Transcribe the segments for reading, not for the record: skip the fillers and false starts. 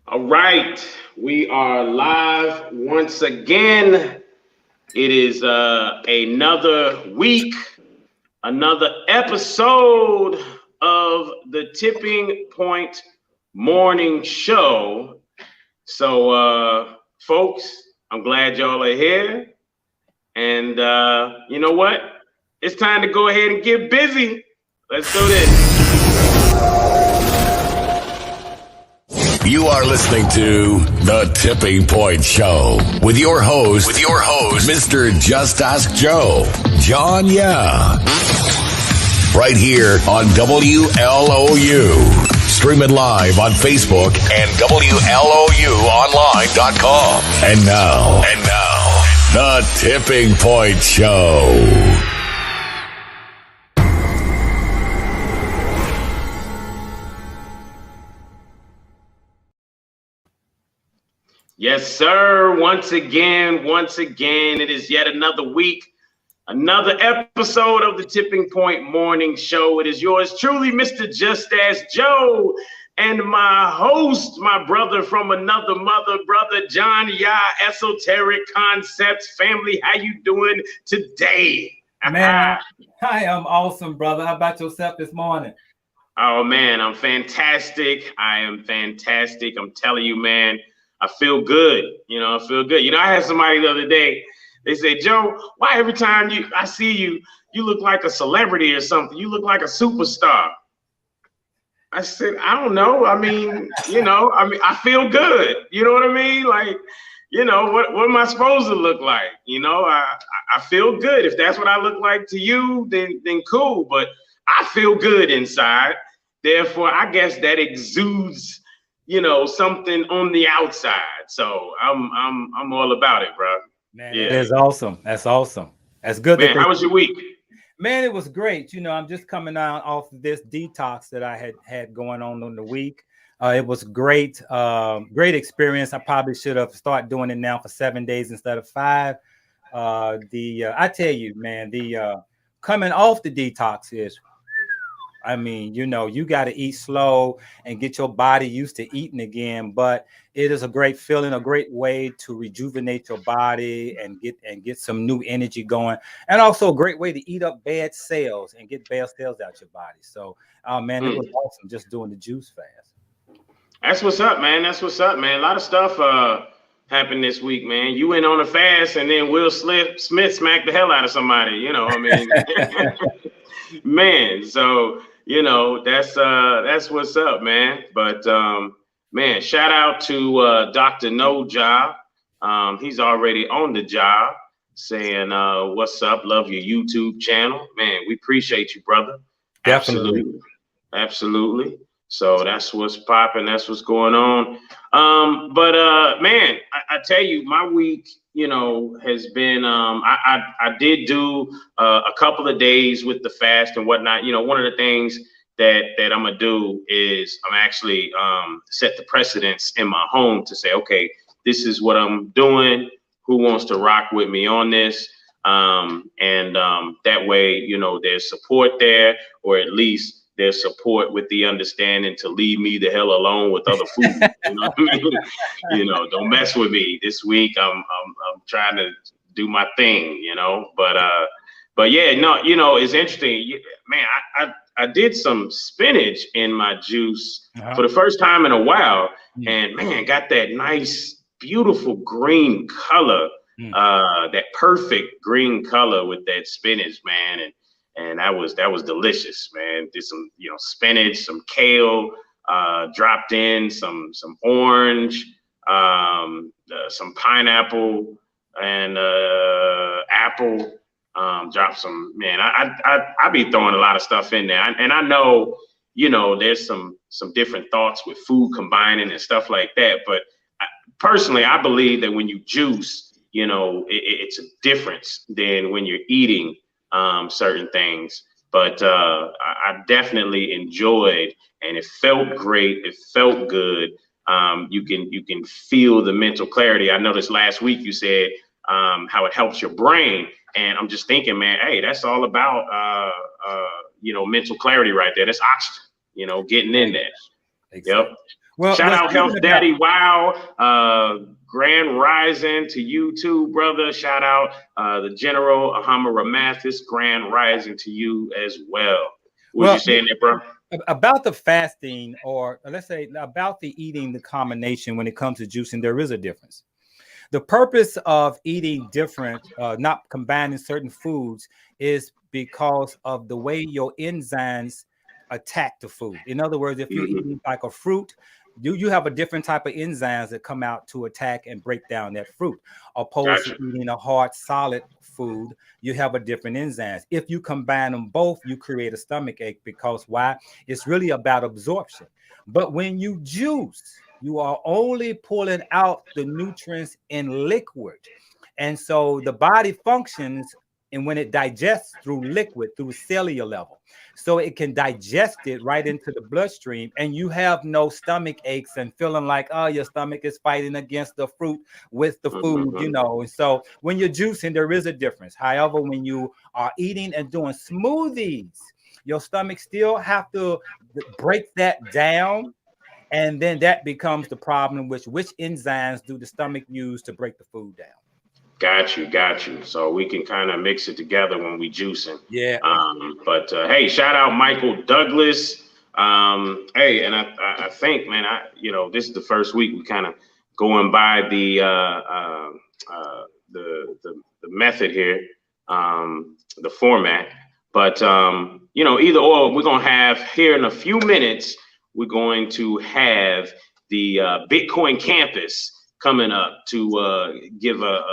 All right, we are live once again. It is another week, another episode of the Tipping Point Morning Show. So, folks, I'm glad y'all are here. And you know what? It's time to go ahead and get busy. Let's do this. You are listening to The Tipping Point Show with your host, Mr. Just Ask Joe, John Yeah. Right here on WLOU. Stream it live on Facebook and WLOUonline.com. And now, The Tipping Point Show. Yes, sir. Once again, it is yet another week, another episode of the Tipping Point Morning Show. It is yours truly, Mr. Just Ask Joe, and my host, my brother from another mother, brother John Ya, Esoteric Concepts family. How you doing today? Man, I am awesome, brother. How about yourself this morning? Oh, man, I'm fantastic. I am fantastic. I'm telling you, man. I feel good. I feel good. I had somebody the other day, they said, Joe, why every time I see you, you look like a celebrity or something? You look like a superstar. I said, I don't know. I feel good. You know what I mean? Like, what am I supposed to look like? I feel good. If that's what I look like to you, then cool. But I feel good inside. Therefore, I guess that exudes something on the outside. So I'm all about it, bro. Man, yeah. That's awesome. That's awesome. That's good. Man, how was your week? Man, it was great. I'm just coming out off this detox that I had going on the week. It was great. Great experience. I probably should have started doing it now for 7 days instead of 5. I tell you, man, the coming off the detox is, you got to eat slow and get your body used to eating again. But it is a great feeling, a great way to rejuvenate your body and get some new energy going. And also a great way to eat up bad cells and get bad cells out your body. So, man, it was awesome just doing the juice fast. That's what's up, man. A lot of stuff happened this week, man. You went on a fast and then Will Smith smacked the hell out of somebody, man. So, that's what's up, man. But man, shout out to Dr. No Job. He's already on the job saying, what's up? Love your YouTube channel. Man, we appreciate you, brother. Definitely. Absolutely. So that's what's popping. That's what's going on. But man, I tell you, my week, has been, I did do a couple of days with the fast and whatnot. One of the things that I'm gonna do is I'm actually set the precedence in my home to say, okay, this is what I'm doing. Who wants to rock with me on this? That way, there's support there, or at least there's support with the understanding to leave me the hell alone with other food. Don't mess with me this week. I'm trying to do my thing, but yeah, no, it's interesting, man. I did some spinach in my juice for the first time in a while, and man, got that nice, beautiful green color, that perfect green color with that spinach, man, and that was delicious, man. Did some, spinach, some kale, dropped in some orange, some pineapple and apple. Dropped some, man. I be throwing a lot of stuff in there, and I know, there's some different thoughts with food combining and stuff like that. But personally, I believe that when you juice, it's a difference than when you're eating certain things. But I definitely enjoyed, and it felt great. It felt good. You can feel the mental clarity. I noticed last week you said how it helps your brain, and I'm just thinking, man, hey, that's all about mental clarity right there. That's oxygen, getting in there. Exactly. Yep. Well, shout out Health speaking Daddy Wow. Grand Rising to you too, brother. Shout out the General Ahama Mathis. Grand Rising to you as well. What you saying there, bro? About the fasting, or let's say about the eating, the combination when it comes to juicing, there is a difference. The purpose of eating different, not combining certain foods, is because of the way your enzymes attack the food. In other words, if you're eating like a fruit, you have a different type of enzymes that come out to attack and break down that fruit. Opposed to eating a hard, solid food, you have a different enzymes. If you combine them both, you create a stomach ache, because why? It's really about absorption. But when you juice, you are only pulling out the nutrients in liquid. And so the body functions, and when it digests through liquid, through cellular level, so it can digest it right into the bloodstream, and you have no stomach aches and feeling like, oh, your stomach is fighting against the fruit with the food, you know. And so when you're juicing, there is a difference. However, when you are eating and doing smoothies, your stomach still have to break that down. And then that becomes the problem, which enzymes do the stomach use to break the food down? Got you. So we can kind of mix it together when we juicing. Yeah. But hey, shout out Michael Douglas. Hey, and I think, man, this is the first week we kind of going by the method here, the format. But either or, we're gonna have here in a few minutes. We're going to have the Bitcoin campus coming up to give a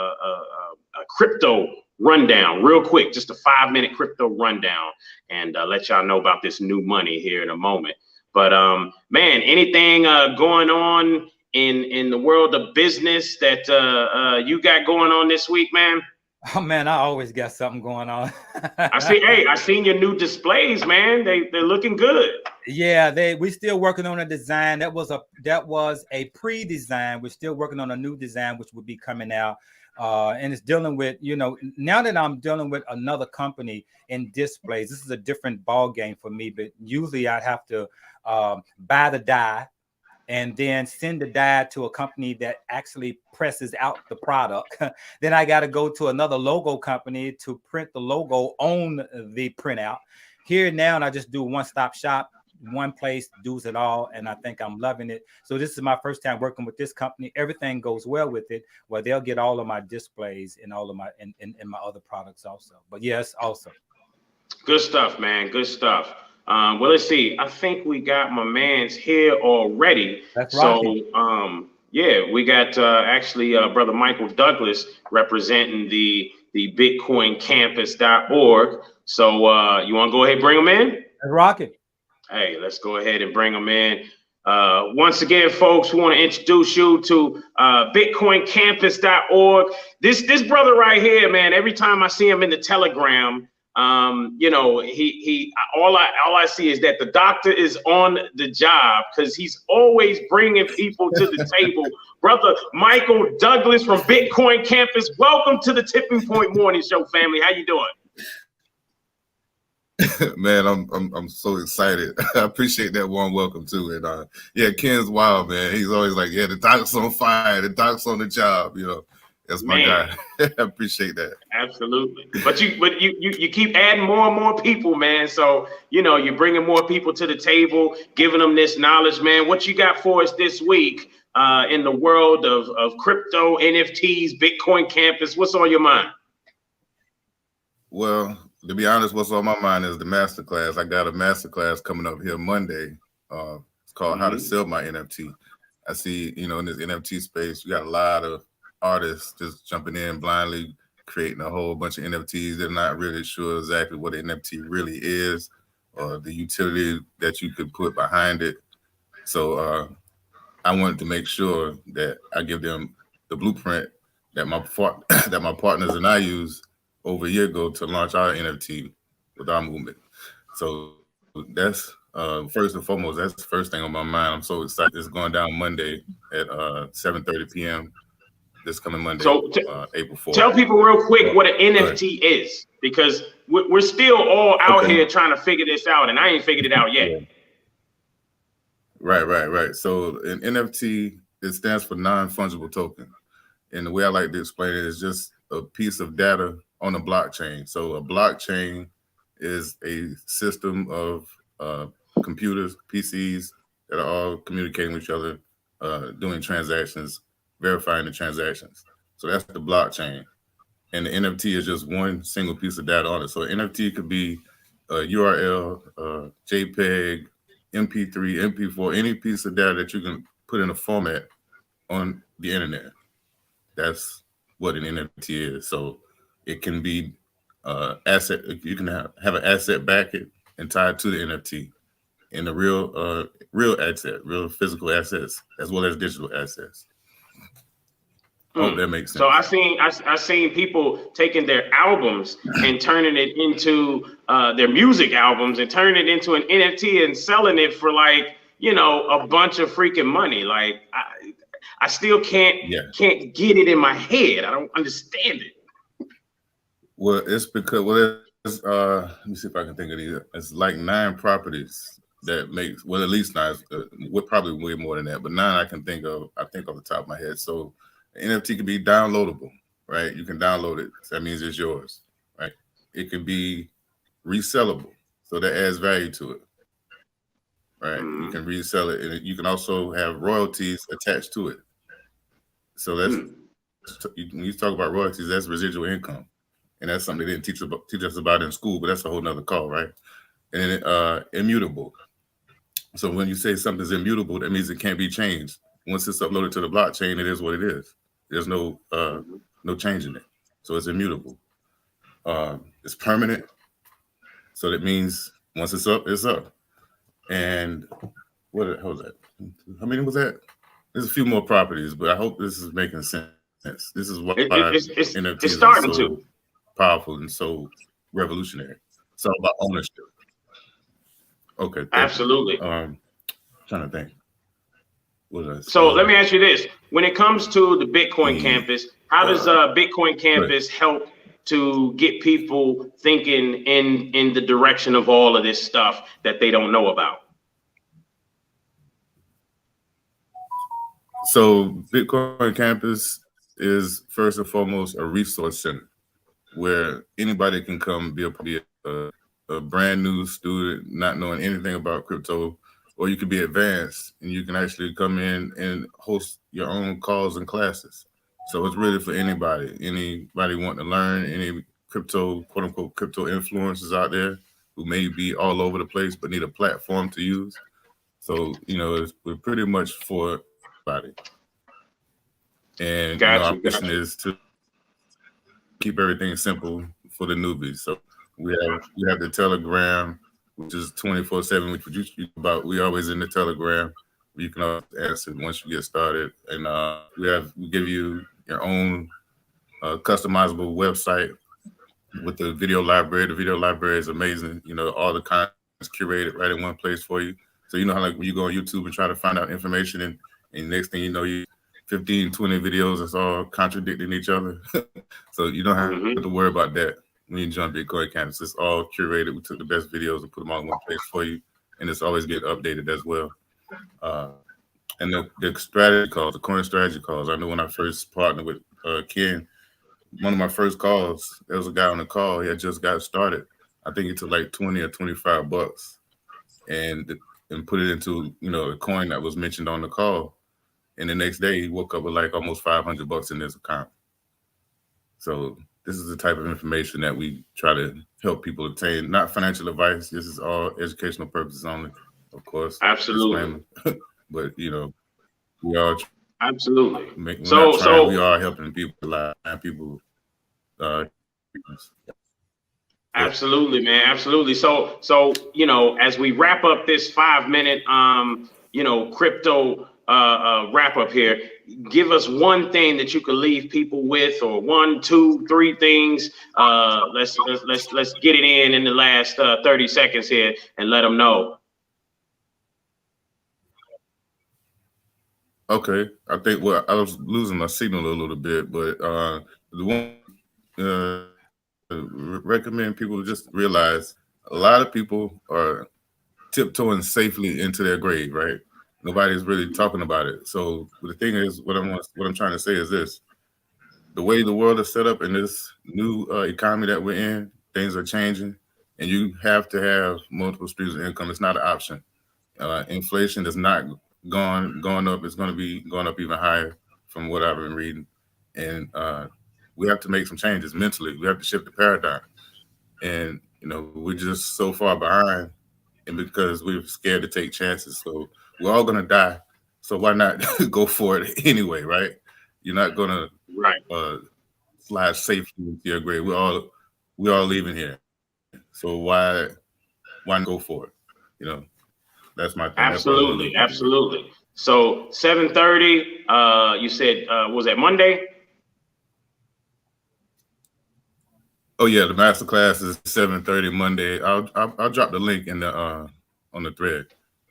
crypto rundown real quick, just a 5-minute crypto rundown, and let y'all know about this new money here in a moment. But man, anything going on in the world of business that you got going on this week, man? Oh man, I always got something going on. I seen your new displays, man. They're looking good. Yeah, we still working on a design. That was a pre-design. We're still working on a new design, which will be coming out. And it's dealing with, now that I'm dealing with another company in displays, this is a different ball game for me. But usually I'd have to buy the die and then send the die to a company that actually presses out the product. Then I got to go to another logo company to print the logo on the printout. Here now, and I just do one-stop shop, one place, does it all, and I think I'm loving it. So this is my first time working with this company. Everything goes well with it. Well, they'll get all of my displays and all of my and my other products also. But yes, awesome. Good stuff, man. Good stuff. Well, let's see. I think we got my man's here already. That's right. So, yeah, we got actually brother Michael Douglas representing the bitcoincampus.org. So you want to go ahead and bring him in? Let's rock it. Hey, let's go ahead and bring him in. Once again, folks, we want to introduce you to bitcoincampus.org. This brother right here, man, every time I see him in the Telegram, he all I see is that the doctor is on the job, because he's always bringing people to the table. Brother Michael Douglas from Bitcoin Campus, welcome to the Tipping Point Morning Show, family. How you doing? Man, I'm so excited. I appreciate that warm welcome too. And yeah, Ken's wild, man. He's always like, yeah, the doc's on fire, the doc's on the job, That's my guy. I appreciate that. Absolutely. But you keep adding more and more people, man. So, you're bringing more people to the table, giving them this knowledge, man. What you got for us this week in the world of crypto, NFTs, Bitcoin Campus? What's on your mind? Well, to be honest, what's on my mind is the masterclass. I got a masterclass coming up here Monday. It's called How to Sell My NFT. I see, in this NFT space, we got a lot of artists just jumping in blindly, creating a whole bunch of NFTs. They're not really sure exactly what an NFT really is or the utility that you could put behind it. So I wanted to make sure that I give them the blueprint that my partners and I use over a year ago to launch our NFT with our movement. So that's first and foremost, that's the first thing on my mind. I'm so excited. It's going down Monday at 7:30 p.m. this coming Monday, so April 4th. Tell people real quick what an NFT is, because we're still all out here trying to figure this out, and I ain't figured it out yet. Right. So an NFT, it stands for non-fungible token. And the way I like to explain it is just a piece of data on a blockchain. So a blockchain is a system of computers, PCs that are all communicating with each other, doing transactions, verifying the transactions. So that's the blockchain. And the NFT is just one single piece of data on it. So an NFT could be a URL, JPEG, MP3, MP4, any piece of data that you can put in a format on the internet. That's what an NFT is. So it can be asset. You can have an asset back it and tie it to the NFT, and the real asset, real physical assets, as well as digital assets. I hope that makes sense. So I seen people taking their albums and turning it into their music albums and turning it into an NFT and selling it for like, a bunch of freaking money. Like I still can't get it in my head. I don't understand it. Well, it's because let me see if I can think of these. It's like 9 properties that makes, at least 9. We're probably way more than that, but 9 I can think of. I think off the top of my head. So NFT can be downloadable, right? You can download it. So that means it's yours, right? It can be resellable, so that adds value to it, right? You can resell it, and you can also have royalties attached to it. So that's when you talk about royalties, that's residual income, and that's something they didn't teach us about in school, but that's a whole nother call, right? And then immutable. So when you say something's immutable, that means it can't be changed. Once it's uploaded to the blockchain, it is what it is. There's no change in it. So it's immutable. It's permanent. So that means once it's up, it's up. And what the hell was that? How many was that? There's a few more properties, but I hope this is making sense. This is why NFTs it's starting are so to powerful and so revolutionary. It's all about ownership. Okay. Absolutely. Trying to think. So let me ask you this: when it comes to the Bitcoin campus, how does Bitcoin campus help to get people thinking in the direction of all of this stuff that they don't know about? So Bitcoin campus is first and foremost a resource center where anybody can come be a brand new student, not knowing anything about crypto, or you could be advanced and you can actually come in and host your own calls and classes. So it's really for anybody wanting to learn, any crypto, quote unquote, crypto influencers out there who may be all over the place but need a platform to use. So, we're pretty much for everybody. And our mission is to keep everything simple for the newbies. So we have the Telegram, which is 24/7, which you speak about. We always in the Telegram. You can always answer once you get started. And we give you your own customizable website with the video library. The video library is amazing. All the content is curated right in one place for you. So how like when you go on YouTube and try to find out information and next thing you know, you 15, 20 videos that's all contradicting each other. So you don't have to worry about that when you join Bitcoin campus. It's all curated. We took the best videos and put them all in one place for you. And it's always getting updated as well. And the strategy calls, the coin strategy calls. I know when I first partnered with Ken, one of my first calls, there was a guy on the call. He had just got started. I think it took like $20 or $25 and put it into, the coin that was mentioned on the call. And the next day he woke up with like almost $500 in his account. So this is the type of information that we try to help people attain. Not financial advice. This is all educational purposes only, of course. Absolutely. But we are absolutely. We are helping people. Absolutely, man. Absolutely. So as we wrap up this 5-minute crypto wrap up here, give us one thing that you could leave people with, or 1, 2, 3 things. Let's get it in the last 30 seconds here and let them know. Okay, I think I was losing my signal a little bit, but the one recommend people to just realize a lot of people are tiptoeing safely into their grave, right? Nobody's really talking about it. So the thing is, what I'm trying to say is this: the way the world is set up in this new economy that we're in, things are changing, and you have to have multiple streams of income. It's not an option. Inflation is not going up. It's going to be going up even higher from what I've been reading, and we have to make some changes mentally. We have to shift the paradigm, and we're just so far behind, and because we're scared to take chances. So we're all going to die. So why not go for it anyway, right? You're not going to slide safely into your grave. We're all leaving here. So why not go for it? That's my thing. Absolutely, absolutely. So 7:30. You said was that Monday? Oh yeah, the masterclass is 7:30 Monday. I'll drop the link in the on the thread.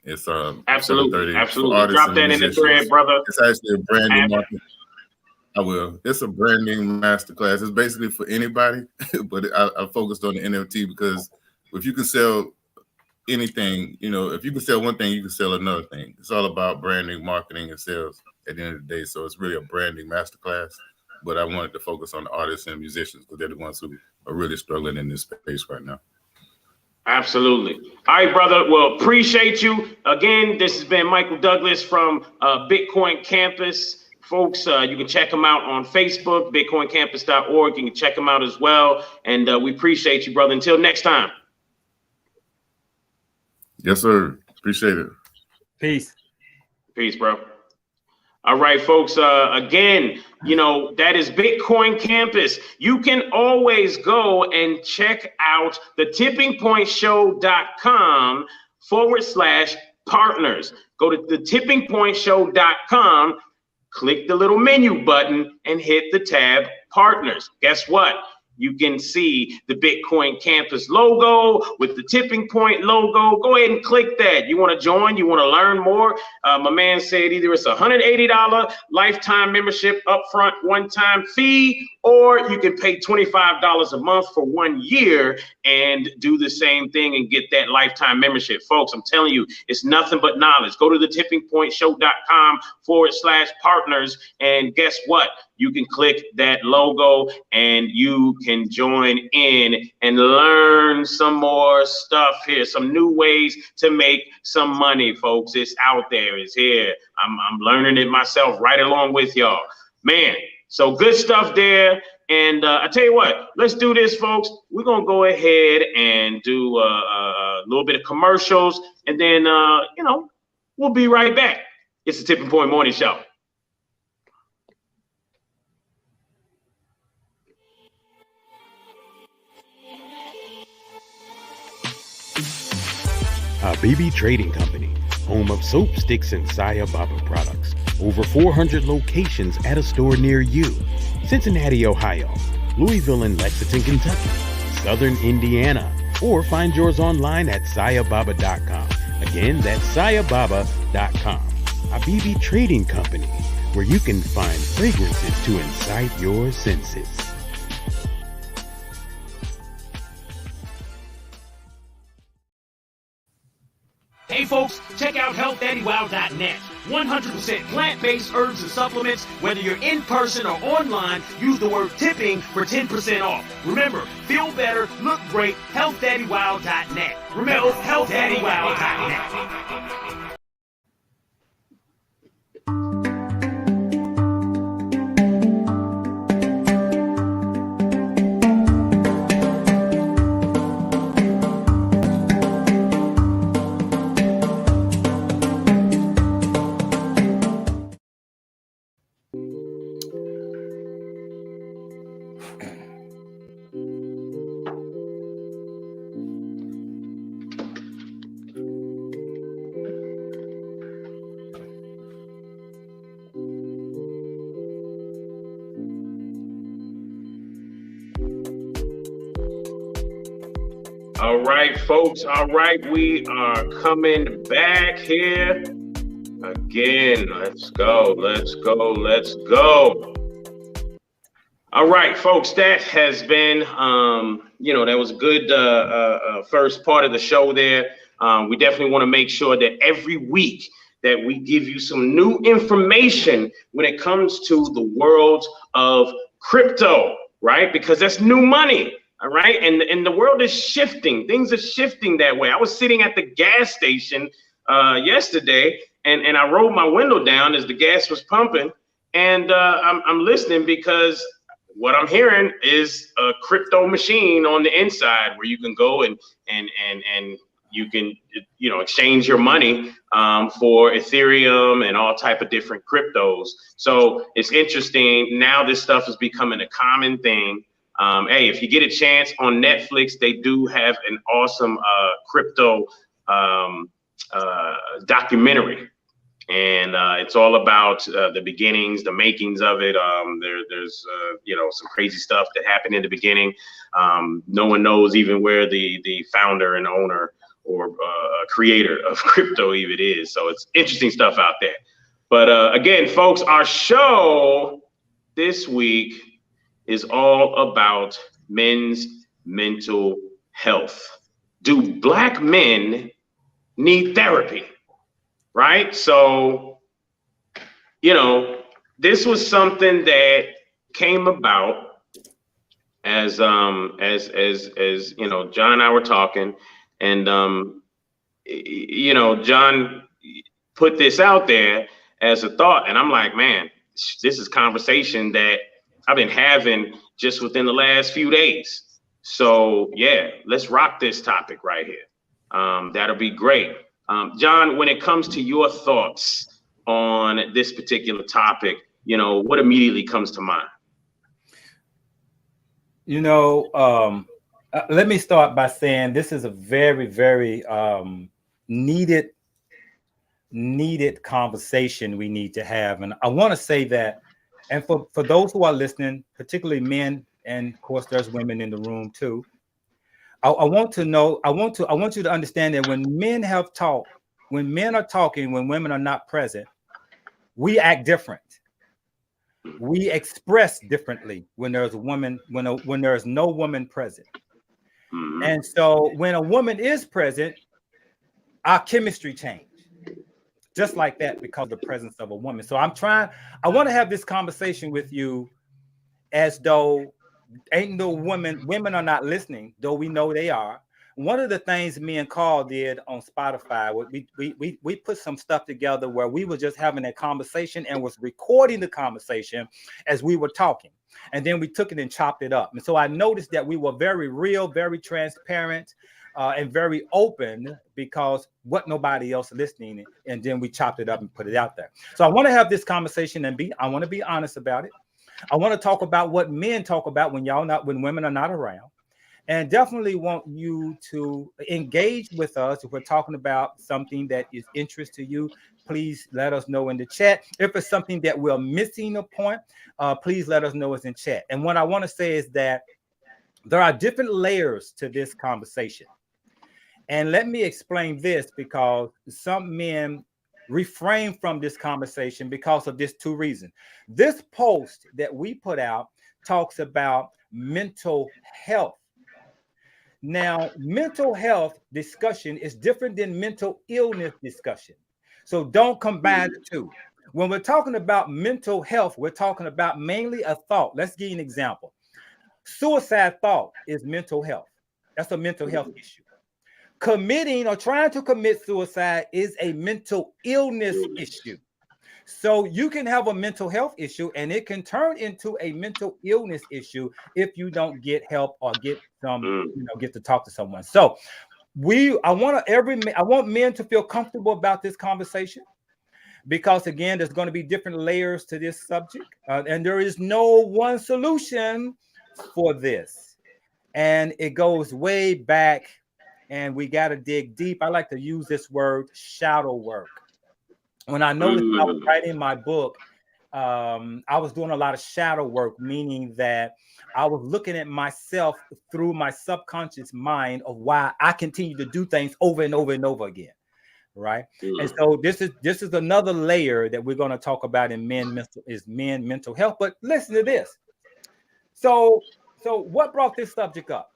It's absolutely. Drop that in the thread, brother. It's actually a branding market. I will. It's a branding masterclass. It's basically for anybody, but I focused on the NFT because if you can sell anything, if you can sell one thing, you can sell another thing. It's all about branding, marketing, and sales at the end of the day. So it's really a branding masterclass. But I wanted to focus on the artists and musicians because they're the ones who are really struggling in this space right now. Absolutely. All right, brother. Well, appreciate you. Again, this has been Michael Douglas from Bitcoin Campus. Folks, you can check them out on Facebook, bitcoincampus.org. You can check them out as well. And we appreciate you, brother. Until next time. Yes, sir. Appreciate it. Peace. Peace, bro. All right, folks. Again, that is Bitcoin Campus. You can always go and check out the tippingpointshow.com/partners. Go to the tippingpointshow.com, click the little menu button and hit the tab partners. Guess what? You can see the Bitcoin Campus logo with the Tipping Point logo. Go ahead and click that. You want to join? You want to learn more? My man said either it's a $180 lifetime membership upfront one-time fee, or you can pay $25 a month for 1 year and do the same thing and get that lifetime membership. Folks, I'm telling you, it's nothing but knowledge. Go to the tippingpointshow.com/partners, and guess what? You can click that logo and you can join in and learn some more stuff here, some new ways to make some money, folks. It's out there, it's here. I'm learning it myself right along with y'all, man. So good stuff there. And I tell you what, let's do this, folks. We're gonna go ahead and do a little bit of commercials, and then we'll be right back. It's the Tipping Point Morning Show. Habibi Trading Company, home of soap, sticks, and Saya Baba products. Over 400 locations at a store near you. Cincinnati, Ohio, Louisville and Lexington, Kentucky, Southern Indiana, or find yours online at sayababa.com. Again, that's sayababa.com. Habibi Trading Company, where you can find fragrances to incite your senses. Hey folks, check out healthdaddywow.net. 100% plant-based herbs and supplements. Whether you're in person or online, use the word tipping for 10% off. Remember, feel better, look great, healthdaddywow.net. Remember, healthdaddywow.net. All right, folks. All right, we are coming back here again. Let's go. All right, folks. That has been, that was a good first part of the show there. We definitely want to make sure that every week that we give you some new information when it comes to the world of crypto, right? Because that's new money, all right? And the world is shifting. Things are shifting that way. I was sitting at the gas station yesterday, and I rolled my window down as the gas was pumping, and I'm listening because what I'm hearing is a crypto machine on the inside where you can go and you can, you know, exchange your money for Ethereum and all type of different cryptos. So it's interesting. Now this stuff is becoming a common thing. Hey, if you get a chance on Netflix, they do have an awesome crypto documentary. And it's all about the beginnings, the makings of it. There's you know, some crazy stuff that happened in the beginning. No one knows even where the founder and owner or creator of crypto even is. So it's interesting stuff out there. But again, folks, our show this week is all about men's mental health. Do Black men need therapy? Right? So, you know, this was something that came about as you know, John and I were talking, and you know, John put this out there as a thought, and I'm like, man, this is conversation that I've been having just within the last few days. So yeah, let's rock this topic right here. That'll be great. John, when it comes to your thoughts on this particular topic, you know, what immediately comes to mind? You know, let me start by saying this is a very, very needed conversation we need to have. And I want to say that, and for those who are listening, particularly men, and of course there's women in the room too, I want you to understand that when men are talking, when women are not present, we act different. We express differently when there's a woman, when there's no woman present. And so when a woman is present, our chemistry change. Just like that, because of the presence of a woman. So I want to have this conversation with you as though ain't no women are not listening, though we know they are. One of the things me and Carl did on Spotify, we put some stuff together where we were just having that conversation and was recording the conversation as we were talking. And then we took it and chopped it up. And so I noticed that we were very real, very transparent, and very open, because what nobody else listening. And then we chopped it up and put it out there. So I want to have this conversation and I want to be honest about it. I want to talk about what men talk about when women are not around, and definitely want you to engage with us. If we're talking about something that is interest to you, please let us know in the chat. If it's something that we're missing a point, please let us know it's in chat. And what I want to say is that there are different layers to this conversation. And let me explain this, because some men refrain from this conversation because of this two reasons. This post that we put out talks about mental health. Now, mental health discussion is different than mental illness discussion. So don't combine the two. When we're talking about mental health, we're talking about mainly a thought. Let's give you an example. Suicide thought is mental health. That's a mental health issue. Committing or trying to commit suicide is a mental illness issue. So you can have a mental health issue and it can turn into a mental illness issue if you don't get help or get to talk to someone. So I want men to feel comfortable about this conversation, because again, there's going to be different layers to this subject, and there is no one solution for this. And it goes way back, and we got to dig deep. I like to use this word, shadow work. When I noticed I was writing my book, I was doing a lot of shadow work, meaning that I was looking at myself through my subconscious mind of why I continue to do things over and over and over again, right? And so this is another layer that we're going to talk about in men mental health. But listen to this. So what brought this subject up?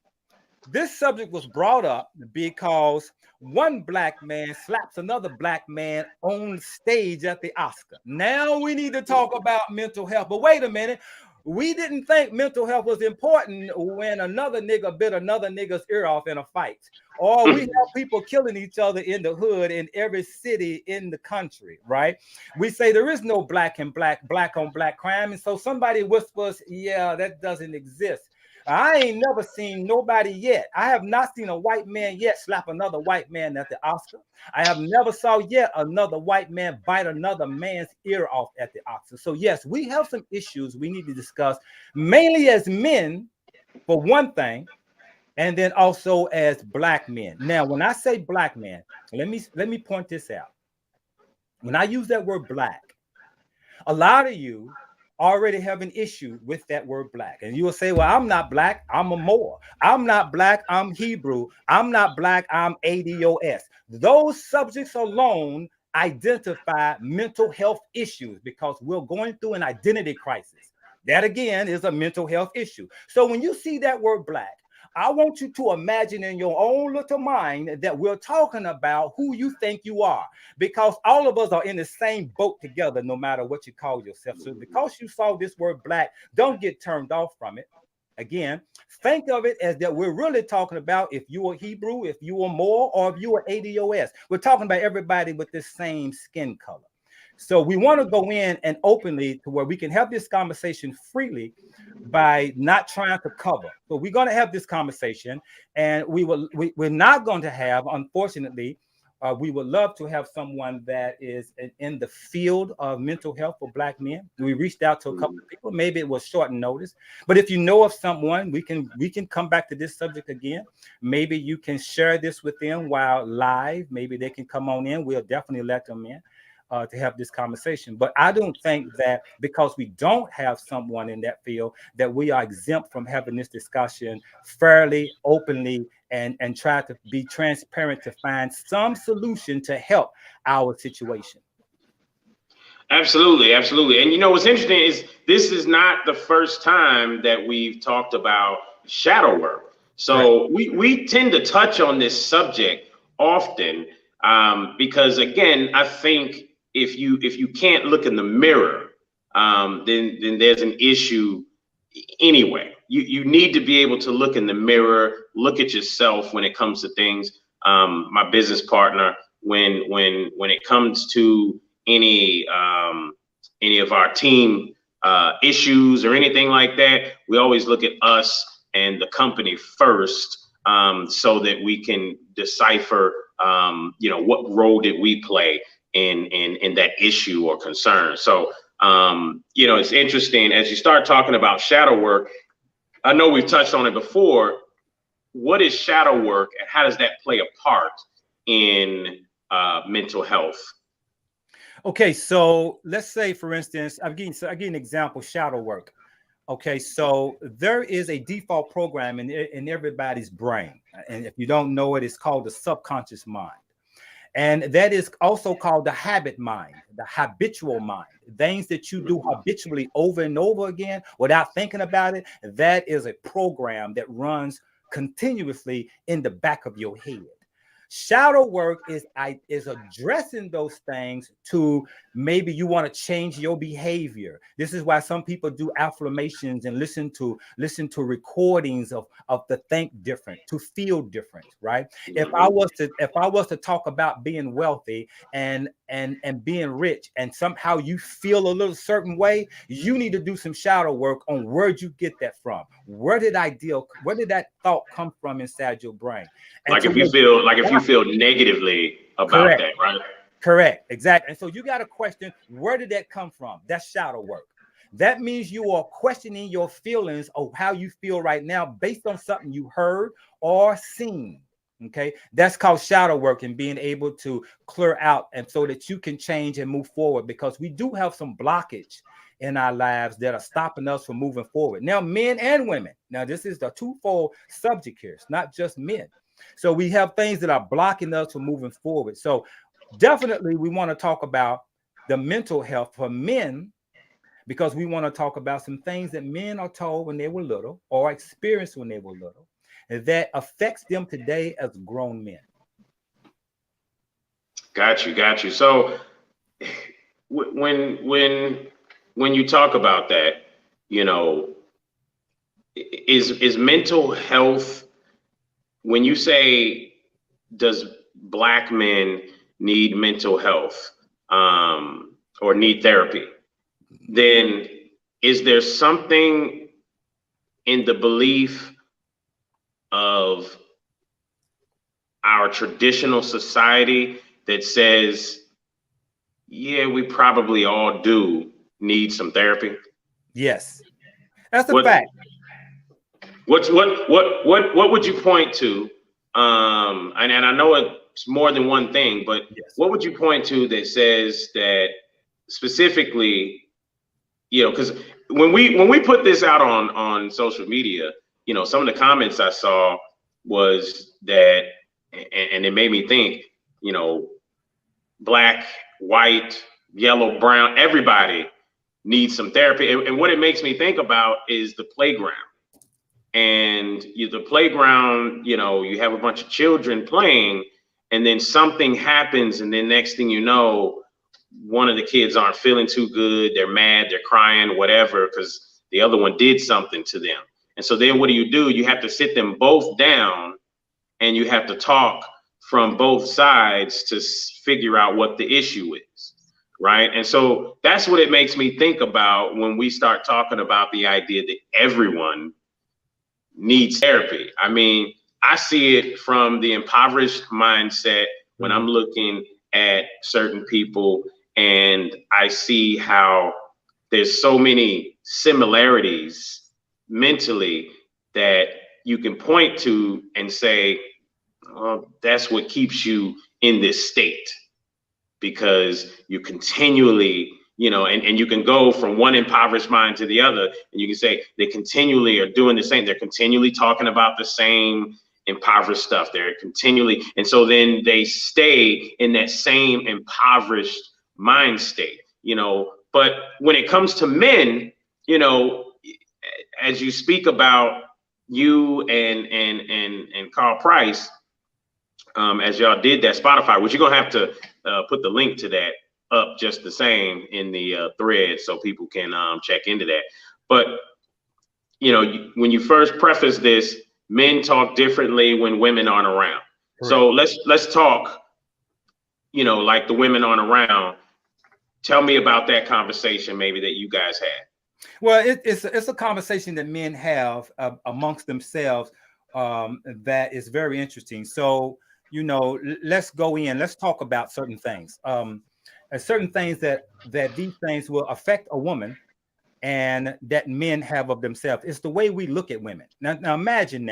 this subject was brought up because one black man slaps another black man on stage at the Oscar. Now we need to talk about mental health. But wait a minute. We didn't think mental health was important when another nigga bit another nigga's ear off in a fight. Or we have people killing each other in the hood in every city in the country, right? We say there is no black on black crime. And so somebody whispers, yeah, that doesn't exist. I ain't never seen nobody yet. I have not seen a white man yet slap another white man at the Oscar. I have never saw yet another white man bite another man's ear off at the Oscar. So yes, we have some issues we need to discuss, mainly as men, for one thing, and then also as black men. Now, when I say black men, let me point this out. When I use that word black, a lot of you already have an issue with that word black. And you will say, well, I'm not black, I'm a Moor. I'm not black, I'm Hebrew. I'm not black, I'm ADOS. Those subjects alone identify mental health issues because we're going through an identity crisis. That again is a mental health issue. So when you see that word black, I want you to imagine in your own little mind that we're talking about who you think you are, because all of us are in the same boat together, no matter what you call yourself. So because you saw this word black, don't get turned off from it. Again, think of it as that we're really talking about if you are Hebrew, if you are Moor, or if you are ADOS. We're talking about everybody with the same skin color. So we want to go in and openly to where we can have this conversation freely by not trying to cover. So we're going to have this conversation, and we're not going to have, unfortunately, we would love to have someone that is in the field of mental health for black men. We reached out to a couple of people. Maybe it was short notice, but if you know of someone, we can come back to this subject again. Maybe you can share this with them while live. Maybe they can come on in. We'll definitely let them in to have this conversation. But I don't think that because we don't have someone in that field that we are exempt from having this discussion fairly, openly, and try to be transparent to find some solution to help our situation. Absolutely, absolutely. And you know what's interesting is this is not the first time that we've talked about shadow work. So right. we tend to touch on this subject often because, again, I think if you can't look in the mirror, then there's an issue anyway. You need to be able to look in the mirror, look at yourself when it comes to things. My business partner, when it comes to any of our team issues or anything like that, we always look at us and the company first, so that we can decipher, what role did we play in that issue or concern. So, it's interesting as you start talking about shadow work. I know we've touched on it before. What is shadow work and how does that play a part in mental health? Okay, so let's say, for instance, I'll give you an example, shadow work. Okay, so there is a default program in everybody's brain. And if you don't know it, it's called the subconscious mind. And that is also called the habit mind, the habitual mind, things that you do habitually over and over again without thinking about it. That is a program that runs continuously in the back of your head. Shadow work is addressing those things to maybe you want to change your behavior. This is why some people do affirmations and listen to recordings of the think different, to feel different, right? If I was to talk about being wealthy and being rich, and somehow you feel a little certain way, you need to do some shadow work on where'd you get that from? Where did that thought come from inside your brain? And if you feel negatively about correct. That, right? Correct, exactly. And so you got to question, where did that come from? That's shadow work. That means you are questioning your feelings of how you feel right now based on something you heard or seen. Okay, that's called shadow work, and being able to clear out, and so that you can change and move forward, because we do have some blockage in our lives that are stopping us from moving forward. Now, men and women. Now, this is the twofold subject here. It's not just men. So we have things that are blocking us from moving forward. So definitely we want to talk about the mental health for men, because we want to talk about some things that men are told when they were little or experienced when they were little that affects them today as grown men? Got you. So when you talk about that, you know, is mental health, when you say, does Black men need mental health or need therapy, then is there something in the belief of our traditional society that says, yeah, we probably all do need some therapy? Yes, that's a fact. What would you point to? And I know it's more than one thing, but Yes. What would you point to that says that specifically, you know, because when we put this out on social media, you know, some of the comments I saw was that, and it made me think, you know, Black, white, yellow, brown, everybody needs some therapy. And what it makes me think about is the playground. And the playground, you know, you have a bunch of children playing, and then something happens, and then next thing you know, one of the kids aren't feeling too good, they're mad, they're crying, whatever, because the other one did something to them. And so then what do? You have to sit them both down, and you have to talk from both sides to figure out what the issue is, right? And so that's what it makes me think about when we start talking about the idea that everyone needs therapy. I mean, I see it from the impoverished mindset when I'm looking at certain people, and I see how there's so many similarities mentally that you can point to and say, well, that's what keeps you in this state, because you continually, you know, and you can go from one impoverished mind to the other, and you can say they continually are doing the same. They're continually talking about the same impoverished stuff. They're continually, and so then they stay in that same impoverished mind state, you know. But when it comes to men, you know, as you speak about you and Carl Price, as y'all did that Spotify, which you're gonna have to put the link to that up just the same in the thread so people can check into that. But you know, when you first preface this, men talk differently when women aren't around. Correct. So let's talk, you know, like the women aren't around. Tell me about that conversation maybe that you guys had. Well, it's a conversation that men have amongst themselves that is very interesting. So, you know, let's go in. Let's talk about certain things. Certain things that these things will affect a woman, and that men have of themselves. It's the way we look at women. Now imagine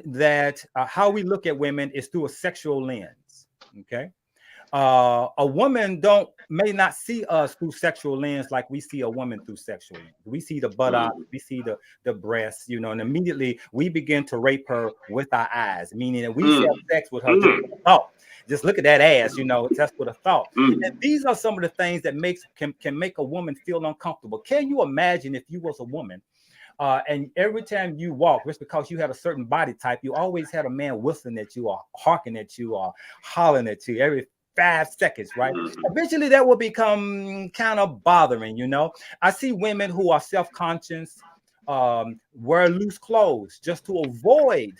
that how we look at women is through a sexual lens. Okay. A woman may not see us through sexual lens like we see a woman through sexual lens. We see the buttock, we see the breasts, you know, and immediately we begin to rape her with our eyes, meaning that we have sex with her just with a thought. Just look at that ass, you know, just with a thought. And these are some of the things that can make a woman feel uncomfortable. Can you imagine if you was a woman and every time you walk, just because you had a certain body type, you always had a man whistling at you or harking at you or hollering at you every 5 seconds, right? Eventually that will become kind of bothering, you know. I see women who are self-conscious, wear loose clothes just to avoid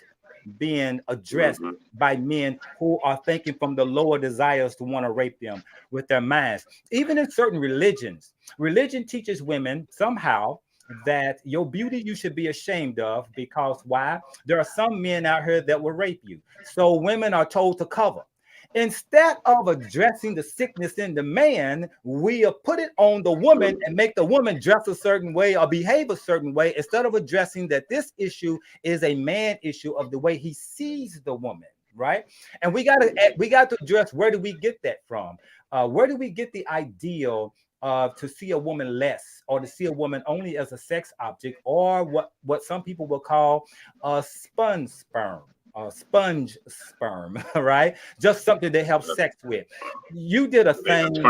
being addressed by men who are thinking from the lower desires to want to rape them with their minds. Even in certain religions, religion teaches women somehow that your beauty you should be ashamed of, because why? There are some men out here that will rape you. So women are told to cover. Instead of addressing the sickness in the man, we put it on the woman and make the woman dress a certain way or behave a certain way, instead of addressing that this issue is a man issue of the way he sees the woman, right? And we got to address, where do we get that from? Where do we get the ideal to see a woman less, or to see a woman only as a sex object, or what some people will call a spun sperm? sponge sperm, right? Just something that helps sex with. You did a thing.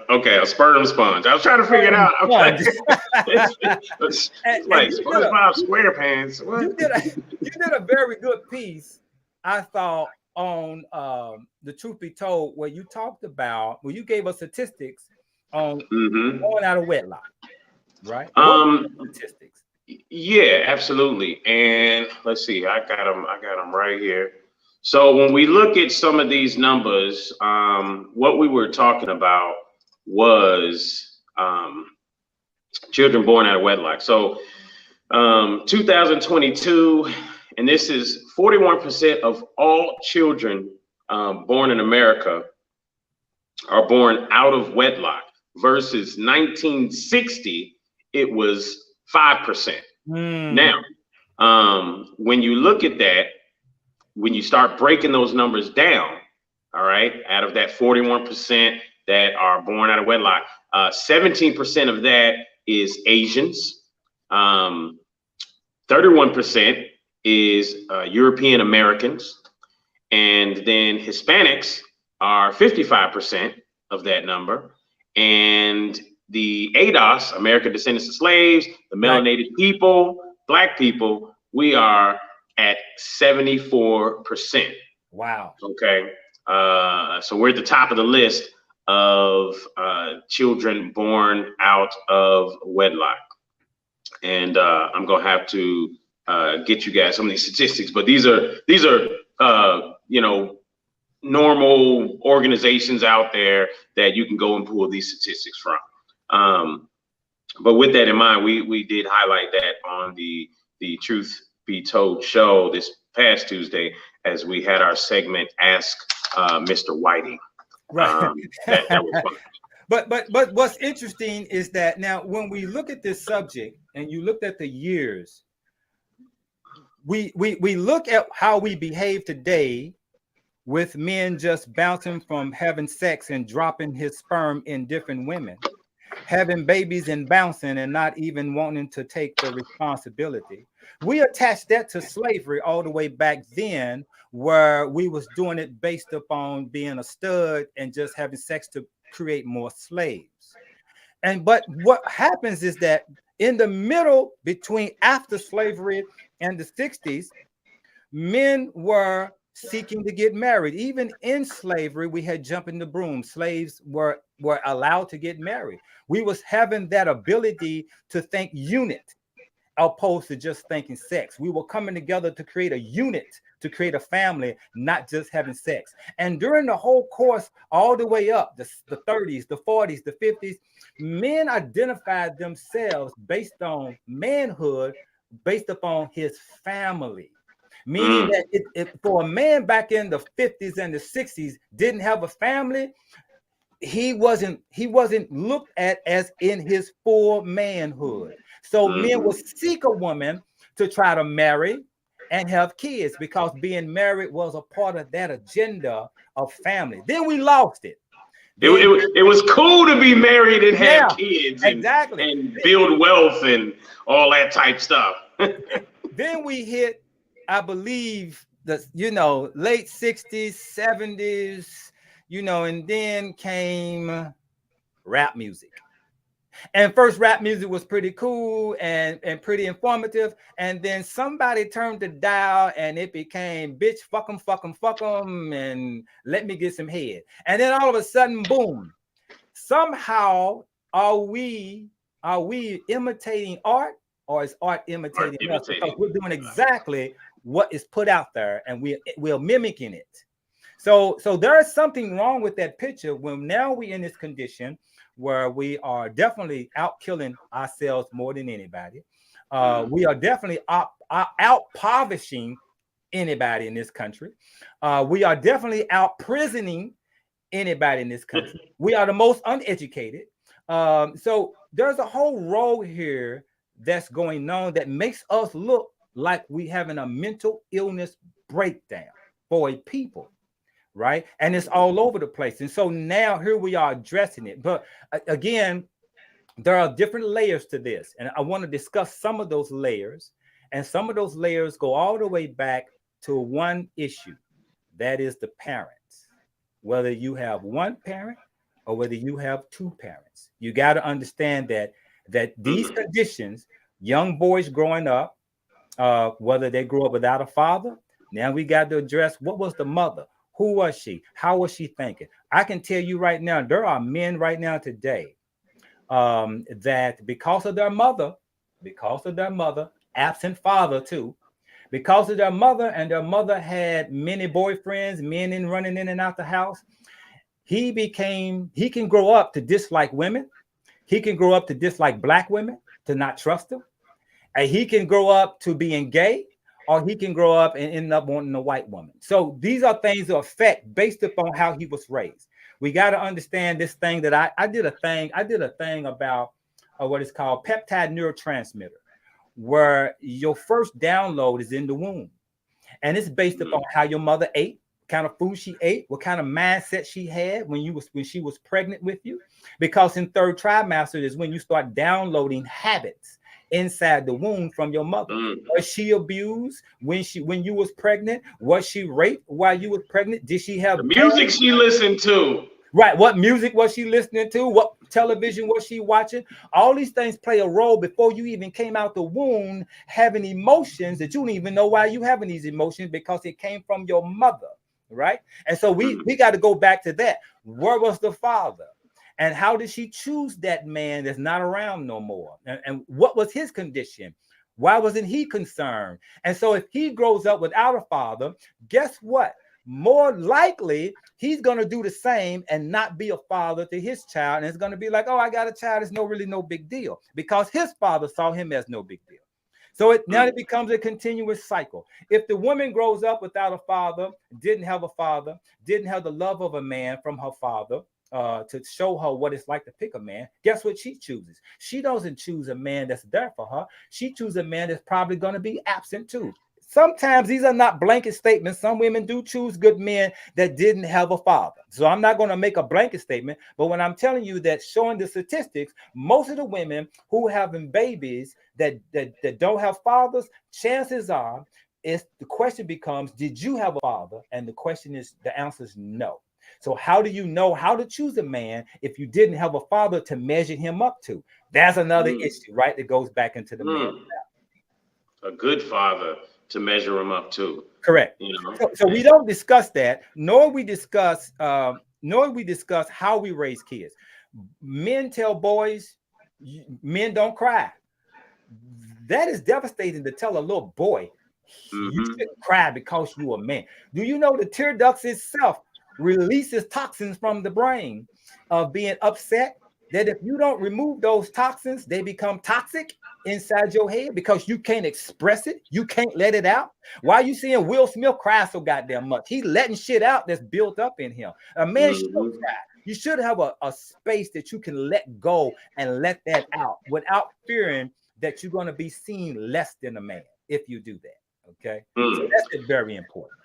Okay, a sperm sponge. I was trying to figure it out. Okay. It's like SpongeBob SquarePants. What? You did a very good piece, I thought, on the Truth Be Told, where you talked about, you gave us statistics on going out of wedlock, right? Statistics. Yeah, absolutely. And let's see, I got them right here. So when we look at some of these numbers, what we were talking about was children born out of wedlock. So 2022, and this is 41% of all children born in America are born out of wedlock versus 1960, it was 5%. Now, when you look at that, when you start breaking those numbers down, all right, out of that 41% that are born out of wedlock, 17% of that is Asians, 31% is European Americans, and then Hispanics are 55% of that number, and the ADOS, American Descendants of Slaves, the melanated people, Black people, we are at 74%. Wow. Okay. So we're at the top of the list of children born out of wedlock. And I'm gonna have to get you guys some of these statistics, but these are you know, normal organizations out there that you can go and pull these statistics from. But with that in mind, we did highlight that on the Truth Be Told show this past Tuesday as we had our segment Ask Mr. Whitey. Right. That was fun. But what's interesting is that now when we look at this subject and you looked at the years, we look at how we behave today with men just bouncing from having sex and dropping his sperm in different women, having babies and bouncing and not even wanting to take the responsibility. We attached that to slavery all the way back then, where we was doing it based upon being a stud and just having sex to create more slaves. But what happens is that in the middle between after slavery and the 60s, men were seeking to get married. Even in slavery, we had jumping the broom. Slaves were allowed to get married. We was having that ability to think unit opposed to just thinking sex. We were coming together to create a unit, to create a family, not just having sex. And during the whole course, all the way up, the 30s, the 40s, the 50s, men identified themselves based on manhood, based upon his family. Meaning that if for a man back in the 50s and the 60s didn't have a family, he wasn't looked at as in his full manhood. So men would seek a woman to try to marry and have kids because being married was a part of that agenda of family. Then we lost it. It was cool to be married and have kids and build wealth and all that type stuff. Then we hit, I believe, the late 60s, 70s, and then came rap music. And first rap music was pretty cool and pretty informative. And then somebody turned the dial and it became bitch, fuck 'em, and let me get some head. And then all of a sudden, boom. Somehow are we imitating art, or is art imitating us? Because we're doing exactly what is put out there and we're mimicking it. So there is something wrong with that picture when now we're in this condition where we are definitely out killing ourselves more than anybody. We are definitely out impoverishing anybody in this country. We are definitely out prisoning anybody in this country. We are the most uneducated. So there's a whole role here that's going on that makes us look like we having a mental illness breakdown for a people. Right. And it's all over the place. And so now here we are addressing it. But again, there are different layers to this. And I want to discuss some of those layers. And some of those layers go all the way back to one issue. That is the parents. Whether you have one parent or whether you have two parents, you got to understand that these conditions, young boys growing up, whether they grew up without a father, now we got to address what was the mother, who was she, how was she thinking. I can tell you right now, there are men right now today that because of their mother, absent father too, because of their mother, and their mother had many boyfriends, men running in and out the house, he can grow up to dislike women. He can grow up to dislike black women, to not trust them. And he can grow up to being gay, or he can grow up and end up wanting a white woman. So these are things that affect based upon how he was raised. We got to understand this thing that I did a thing about what is called peptide neurotransmitter, where your first download is in the womb. And it's based upon how your mother ate, kind of food she ate, what kind of mindset she had when she was pregnant with you. Because in third trimester is when you start downloading habits inside the womb from your mother. Was she abused when you was pregnant? Was she raped while you was pregnant? Did she have the music she listened to? Right. What music was she listening to? What television was she watching? All these things play a role before you even came out the womb, having emotions that you don't even know why you having these emotions, because it came from your mother. Right. And so we got to go back to that. Where was the father? And how did she choose that man that's not around no more? And what was his condition? Why wasn't he concerned? And so if he grows up without a father, guess what? More likely, he's going to do the same and not be a father to his child. And it's going to be like, oh, I got a child. It's really no big deal, because his father saw him as no big deal. So now it becomes a continuous cycle. If the woman grows up without a father, didn't have the love of a man from her father, to show her what it's like to pick a man, guess what she chooses? She doesn't choose a man that's there for her. She chooses a man that's probably going to be absent too. Sometimes these are not blanket statements. Some women do choose good men that didn't have a father. So I'm not going to make a blanket statement, but when I'm telling you that, showing the statistics, most of the women who having babies that don't have fathers, chances are, the question becomes, did you have a father? And the answer is no. So how do you know how to choose a man if you didn't have a father to measure him up to? That's another issue, right? That goes back into the man. A good father to measure him up to. Correct. You know? So we don't discuss that, nor we discuss how we raise kids. Men tell boys, men don't cry. That is devastating to tell a little boy, you shouldn't cry because you're a man. Do you know the tear ducts itself releases toxins from the brain of being upset, that if you don't remove those toxins, they become toxic inside your head because you can't express it. You can't let it out. Why are you seeing Will Smith cry so goddamn much? He's letting shit out that's built up in him. A man should cry. You should have a space that you can let go and let that out without fearing that you're going to be seen less than a man if you do that. Okay. So that's very important.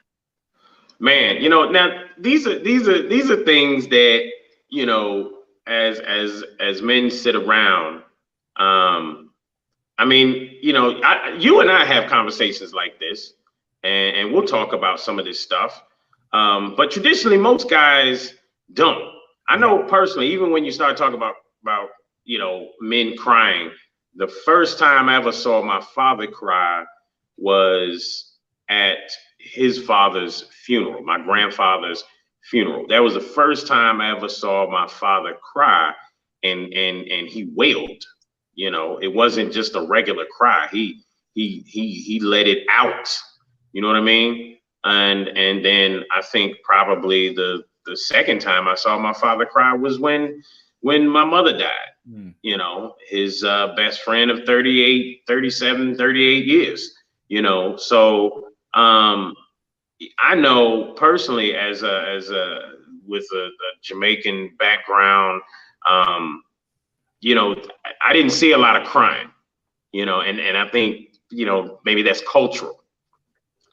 Man, you know, now these are things that, you know, as men sit around, I mean, you know, you and I have conversations like this, and we'll talk about some of this stuff. But traditionally, most guys don't. I know personally, even when you start talking about you know, men crying, the first time I ever saw my father cry was at his father's funeral, my grandfather's funeral. That was the first time I ever saw my father cry, and he wailed. You know, it wasn't just a regular cry. He let it out. You know what I mean? And then I think probably the second time I saw my father cry was when my mother died. You know, his best friend of 38 years. You know, so I know personally, as a with a Jamaican background, you know, I didn't see a lot of crying, you know, and I think, you know, maybe that's cultural.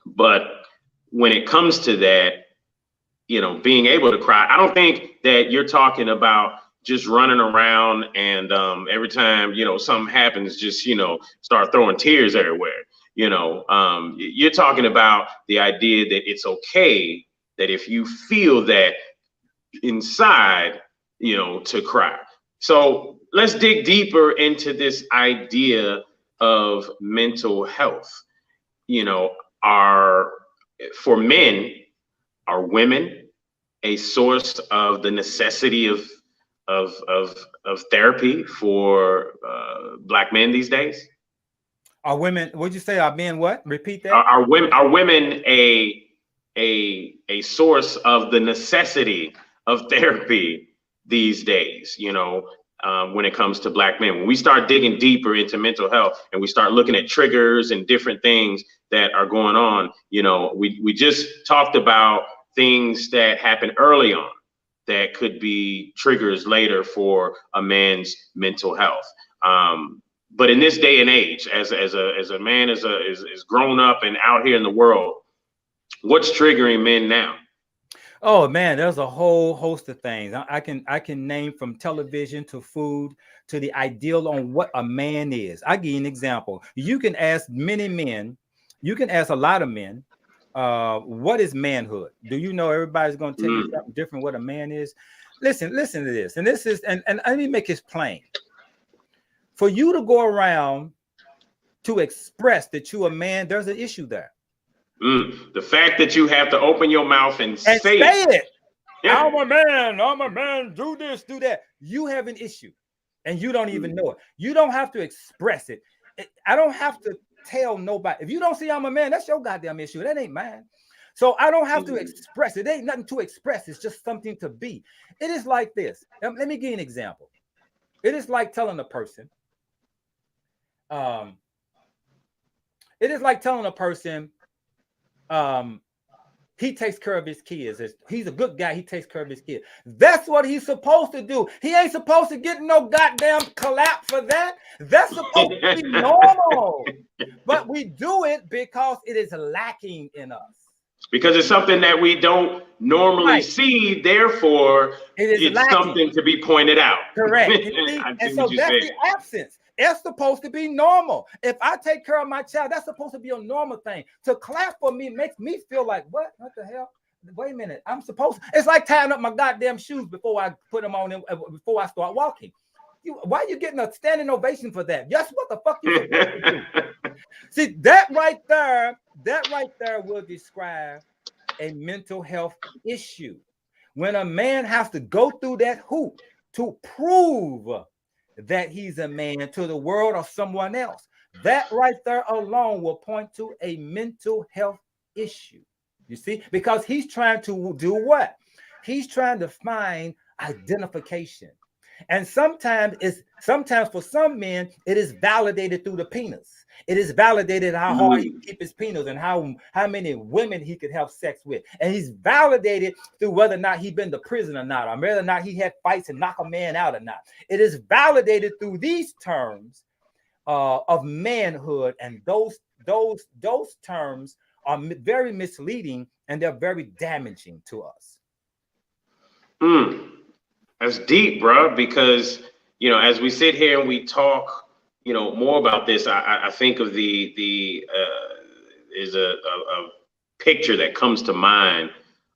But when it comes to that, you know, being able to cry, I don't think that you're talking about just running around and every time, you know, something happens, just, you know, start throwing tears everywhere. You're talking about the idea that it's okay that if you feel that inside, to cry. So let's dig deeper into this idea of mental health. For men, are women a source of the necessity of therapy for Black men these days? Are women? What'd you say? Are men what? Repeat that. Are women a source of the necessity of therapy these days? When it comes to Black men, when we start digging deeper into mental health and we start looking at triggers and different things that are going on, we just talked about things that happen early on that could be triggers later for a man's mental health. But in this day and age, as a man is grown up and out here in the world, what's triggering men now? Oh man, there's a whole host of things. I can name from television to food to the ideal on what a man is. I give you an example. You can ask many men, you can ask a lot of men, what is manhood? Do you know everybody's going to tell you something different what a man is? Listen to this. And this is, and let me make this plain. For you to go around to express that you're a man, there's an issue there. The fact that you have to open your mouth and say it. Yeah. I'm a man, do this, do that. You have an issue and you don't even know it. You don't have to express it. I don't have to tell nobody. If you don't see I'm a man, that's your goddamn issue. That ain't mine. So I don't have to express it. It ain't nothing to express. It's just something to be. It is like this. Let me give you an example. It is like telling a person, he takes care of his kids. He's a good guy. He takes care of his kids. That's what he's supposed to do. He ain't supposed to get no goddamn clap for that. That's supposed to be normal. But we do it because it is lacking in us. Because it's something that we don't normally see. Therefore, it's something to be pointed out. Correct. And so that's the absence. It's supposed to be normal. If I take care of my child, that's supposed to be a normal thing. To clap for me makes me feel like, what the hell? Wait a minute. I'm supposed to. It's like tying up my goddamn shoes before I put them on, before I start walking. Why are you getting a standing ovation for that? Just what the fuck you supposed to do? See, that right there will describe a mental health issue. When a man has to go through that hoop to prove that he's a man to the world or someone else, that right there alone will point to a mental health issue. You see, because he's trying to do what? He's trying to find identification. And sometimes for some men, it is validated through the penis. It is validated how hard he can keep his penis and how many women he could have sex with. And he's validated through whether or not he's been to prison or not, or whether or not he had fights and knock a man out or not. It is validated through these terms of manhood, and those terms are very misleading and they're very damaging to us. That's deep, bro, because, as we sit here and we talk, more about this, I think of is a picture that comes to mind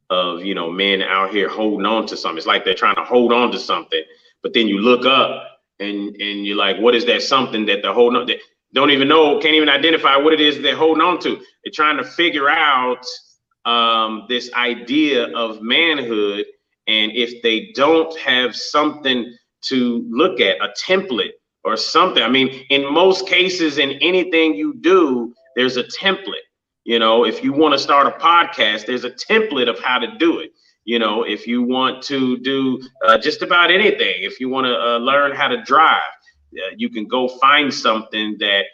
of, men out here holding on to something. It's like they're trying to hold on to something, but then you look up and you're like, what is that something that they're holding on to? Don't even know, can't even identify what it is they're holding on to. They're trying to figure out this idea of manhood. And if they don't have something to look at, a template or something, I mean, in most cases, in anything you do, there's a template. If you want to start a podcast, there's a template of how to do it. If you want to do just about anything, if you want to learn how to drive, you can go find something that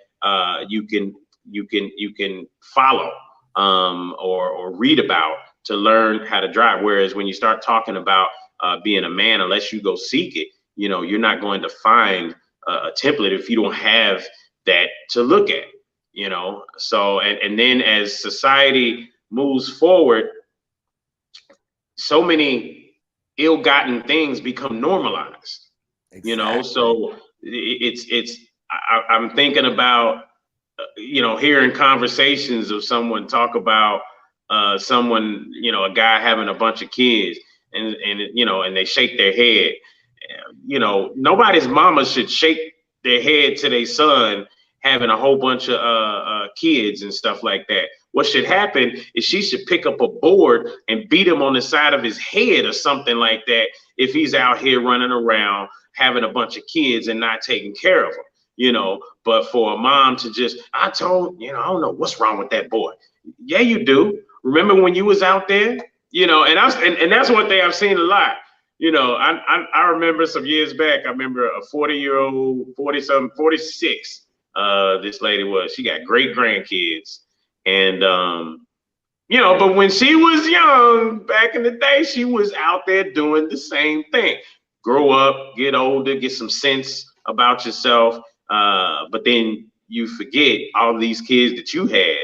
you can follow or read about to learn how to drive. Whereas when you start talking about being a man, unless you go seek it, you're not going to find a template if you don't have that to look at, So, and then as society moves forward, so many ill-gotten things become normalized, Exactly. So I'm thinking about hearing conversations of someone talk about someone, a guy having a bunch of kids, and they shake their head. Nobody's mama should shake their head to their son having a whole bunch of kids and stuff like that. What should happen is she should pick up a board and beat him on the side of his head or something like that if he's out here running around having a bunch of kids and not taking care of them. But for a mom to just, I don't know what's wrong with that boy. Yeah, you do. Remember when you was out there, and that's one thing I've seen a lot. I remember some years back, I remember a 40-year-old, 46, this lady she got great grandkids. And, but when she was young, back in the day, she was out there doing the same thing. Grow up, get older, get some sense about yourself. But then you forget all these kids that you had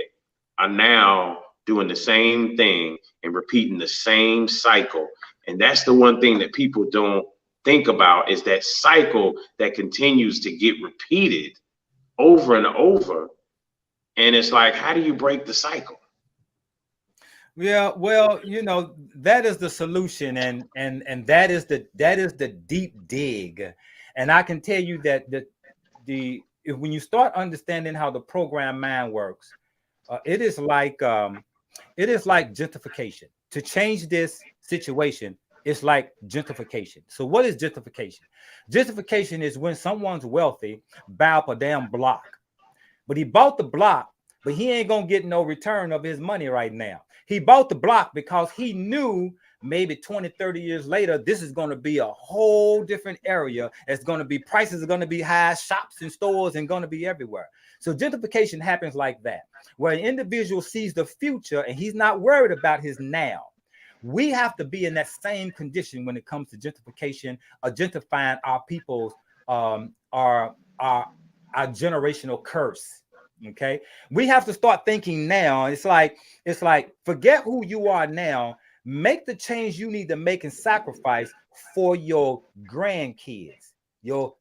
are now doing the same thing and repeating the same cycle. And that's the one thing that people don't think about, is that cycle that continues to get repeated over and over. And it's like, how do you break the cycle? Yeah, well, that is the solution, and that is the deep dig. And I can tell you that when you start understanding how the program mind works, it is like gentrification. To change this situation, it's like gentrification. So what is gentrification? Gentrification is when someone's wealthy, buy up a damn block. But he bought the block, but he ain't gonna get no return of his money right now. He bought the block because he knew maybe 20, 30 years later, this is going to be a whole different area. It's going to be, prices are going to be high, shops and stores and going to be everywhere. So gentrification happens like that, where an individual sees the future and he's not worried about his now. We have to be in that same condition when it comes to gentrification, or gentrifying our people's, our generational curse. Okay, we have to start thinking now. It's like forget who you are now. Make the change you need to make and sacrifice for your grandkids, your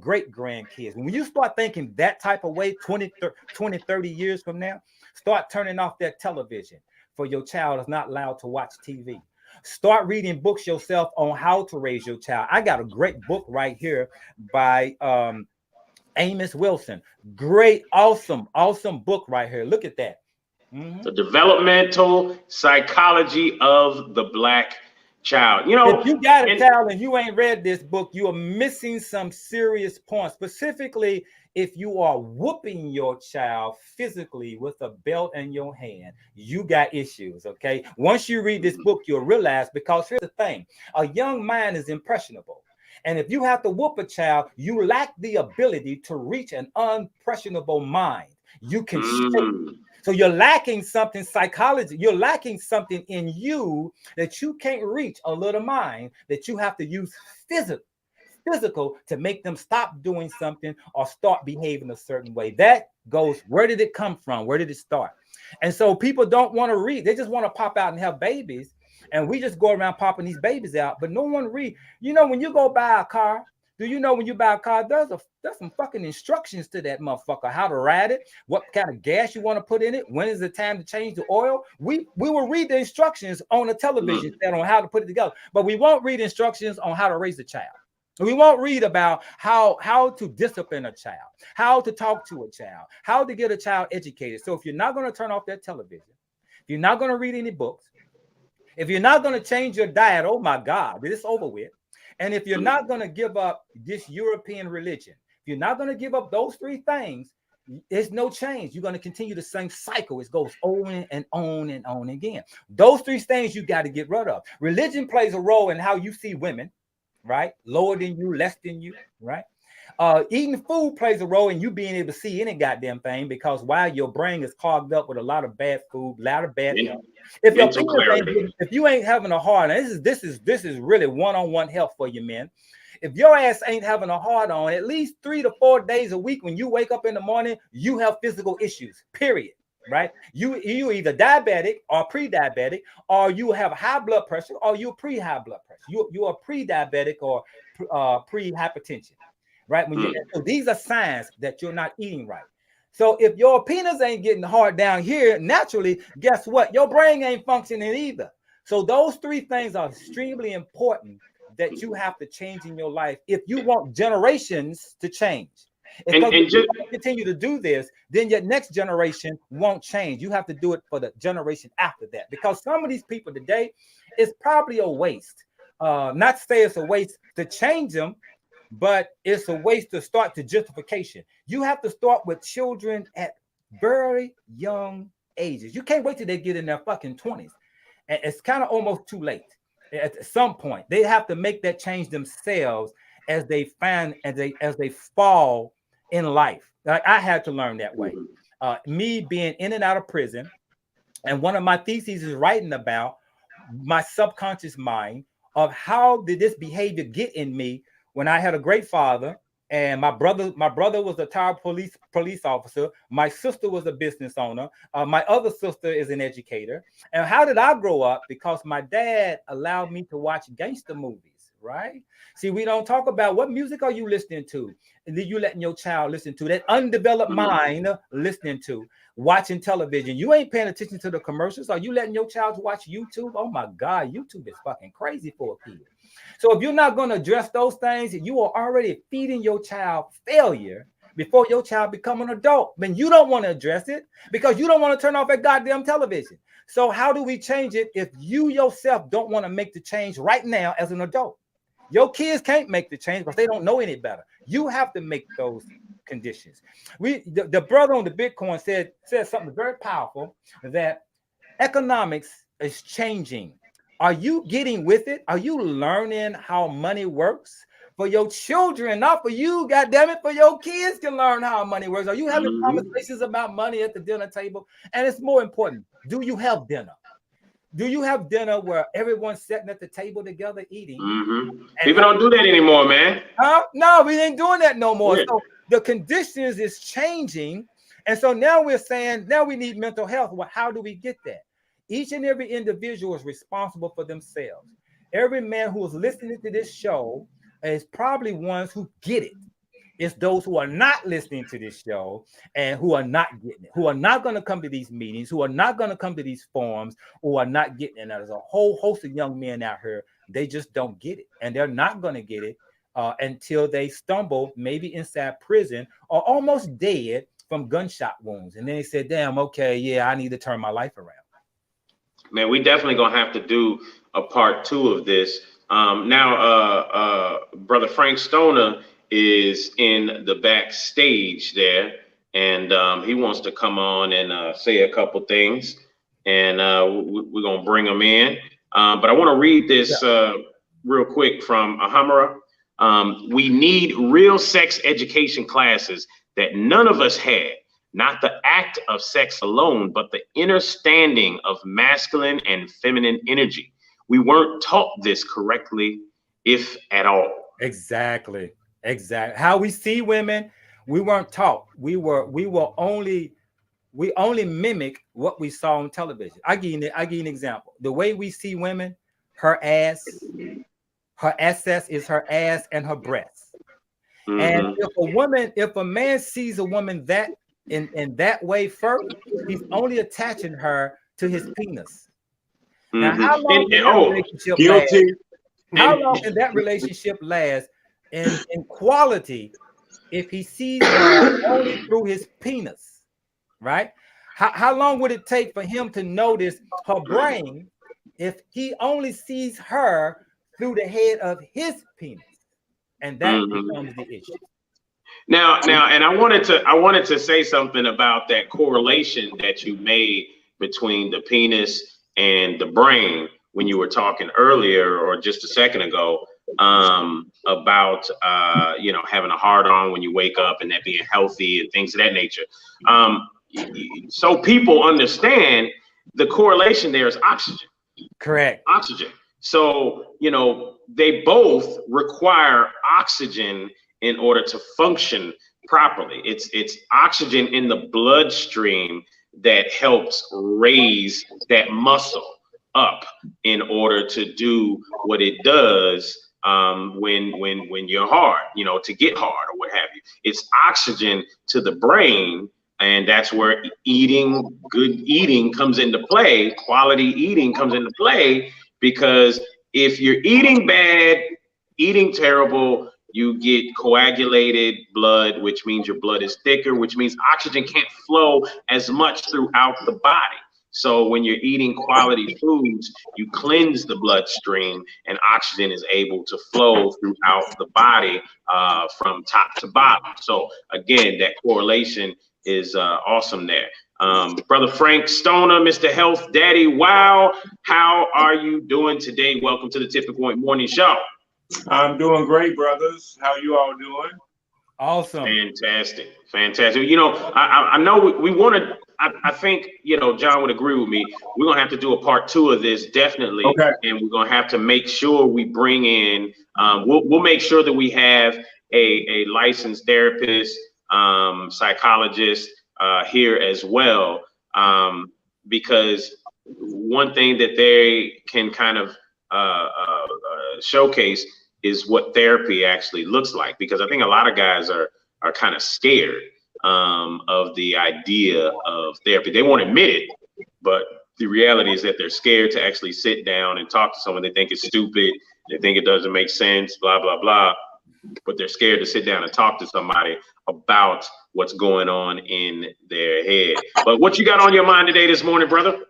great grandkids. When you start thinking that type of way, 20, 30 years from now, start turning off that television for your child is not allowed to watch TV. Start reading books yourself on how to raise your child. I got a great book right here by Amos Wilson. Great, awesome book right here. Look at that. Mm-hmm. The developmental psychology of the Black child. If you got a child and you ain't read this book, you are missing some serious points. Specifically, if you are whooping your child physically with a belt in your hand, you got issues, okay? Once you read this book, you'll realize, because here's the thing, a young mind is impressionable. And if you have to whoop a child, you lack the ability to reach an unimpressionable mind. You can shape. So you're lacking something psychology. You're lacking something in you that you can't reach, a little mind that you have to use physical to make them stop doing something or start behaving a certain way. That goes, where did it come from? Where did it start? And so people don't want to read. They just want to pop out and have babies. And we just go around popping these babies out, but no one read. When you go buy a car, do you know when you buy a car, there's some fucking instructions to that motherfucker, how to ride it, what kind of gas you want to put in it, when is the time to change the oil. We will read the instructions on the television set on how to put it together, but we won't read instructions on how to raise a child. We won't read about how to discipline a child, how to talk to a child, how to get a child educated. So if you're not going to turn off that television, if you're not going to read any books, if you're not going to change your diet, oh my God, it's over with. And if you're not going to give up this European religion, if you're not going to give up those three things, there's no change. You're going to continue the same cycle. It goes on and on and on again. Those three things you got to get rid of. Religion plays a role in how you see women, right? Lower than you, less than you, right? Eating food plays a role in you being able to see any goddamn thing, because while your brain is clogged up with a lot of bad food, a lot of bad health. If you ain't having a hard on, this is really one-on-one health for you men. If your ass ain't having a hard on at least 3 to 4 days a week, when you wake up in the morning, you have physical issues, period. Right? You either diabetic or pre-diabetic, or you have high blood pressure, or you're pre-high blood pressure. You are pre-diabetic or pre-hypertension. Right? So these are signs that you're not eating right. So if your penis ain't getting hard down here naturally, guess what? Your brain ain't functioning either. So those three things are extremely important that you have to change in your life if you want generations to change. Because if you continue to do this, then your next generation won't change. You have to do it for the generation after that. Because some of these people today, it's probably a waste. Not to say it's a waste to change them, but it's a waste to start the justification. You have to start with children at very young ages. You can't wait till they get in their fucking 20s. And it's kind of almost too late. At some point, they have to make that change themselves as they find, as they fall in life. Like I had to learn that way. Me being in and out of prison, and one of my theses is writing about my subconscious mind of how did this behavior get in me when I had a great father, and my brother was a retired police officer. My sister was a business owner. My other sister is an educator. And how did I grow up? Because my dad allowed me to watch gangster movies, right? See, we don't talk about what music are you listening to, and then you letting your child listen to that undeveloped mind listening to, watching television. You ain't paying attention to the commercials. Are you letting your child watch YouTube? Oh my God, YouTube is fucking crazy for a kid. So if you're not going to address those things, you are already feeding your child failure before your child become an adult. Then you don't want to address it because you don't want to turn off that goddamn television. So how do we change it if you yourself don't want to make the change right now as an adult? Your kids can't make the change because they don't know any better. You have to make those conditions. The brother on the Bitcoin said something very powerful, that economics is changing. Are you getting with it? Are you learning how money works? For your children, not for you, goddammit, for your kids can learn how money works. Are you having conversations about money at the dinner table? And it's more important, do you have dinner? Do you have dinner where everyone's sitting at the table together eating? People don't do that anymore, man. No, we ain't doing that no more. Yeah. So the conditions is changing. And so now we're saying, now we need mental health. Well, how do we get that? Each and every individual is responsible for themselves. Every man who is listening to this show is probably ones who get it. It's those who are not listening to this show and who are not getting it, who are not going to come to these meetings, who are not going to come to these forums, who are not getting it. Now, there's a whole host of young men out here, they just don't get it. And they're not going to get it until they stumble, maybe inside prison or almost dead from gunshot wounds. And then they said, damn, okay, yeah, I need to turn my life around. Man, we definitely gonna have to do a part 2 of this. Now, Brother Frank Stoner is in the backstage there, and he wants to come on and say a couple things, and we're gonna bring him in. But I want to read this real quick from Ahamara. We need real sex education classes that none of us had. Not the act of sex alone, but the understanding of masculine and feminine energy. We weren't taught this correctly, if at all. Exactly. How we see women, we weren't taught. We only mimic what we saw on television. I give you an example. The way we see women, her assets is her ass and her breasts. And if a man sees a woman that in that way first, he's only attaching her to his penis. Now, how long can that relationship last in quality if he sees her only through his penis, right? How long would it take for him to notice her brain if he only sees her through the head of his penis? And that becomes the issue. Now, and I wanted to say something about that correlation that you made between the penis and the brain when you were talking earlier or just a second ago about having a hard on when you wake up and that being healthy and things of that nature. So people understand the correlation there is oxygen. Correct. Oxygen. So, they both require oxygen in order to function properly. It's oxygen in the bloodstream that helps raise that muscle up in order to do what it does when you're hard, to get hard or what have you. It's oxygen to the brain And that's where good eating comes into play. Quality eating comes into play, because if you're eating bad, eating terrible, you get coagulated blood, which means your blood is thicker, which means oxygen can't flow as much throughout the body. So when you're eating quality foods, you cleanse the bloodstream, and oxygen is able to flow throughout the body from top to bottom. So again, that correlation is awesome there. Brother Frank Stoner, Mr. Health Daddy, wow, how are you doing today? Welcome to the Tipping Point Morning Show. I'm doing great, brothers. How you all doing? Awesome. Fantastic. You know, I know we want to. I think, you know, John would agree with me. We're gonna have to do a part 2 of this, definitely. Okay. And we're gonna have to make sure we bring in. We'll make sure that we have a licensed therapist, psychologist here as well, because one thing that they can kind of showcase is what therapy actually looks like, because I think a lot of guys are kind of scared of the idea of therapy. They won't admit it, but the reality is that they're scared to actually sit down and talk to someone. They think it's stupid. They think it doesn't make sense, blah, blah, blah. But they're scared to sit down and talk to somebody about what's going on in their head. But what you got on your mind today, this morning, brother?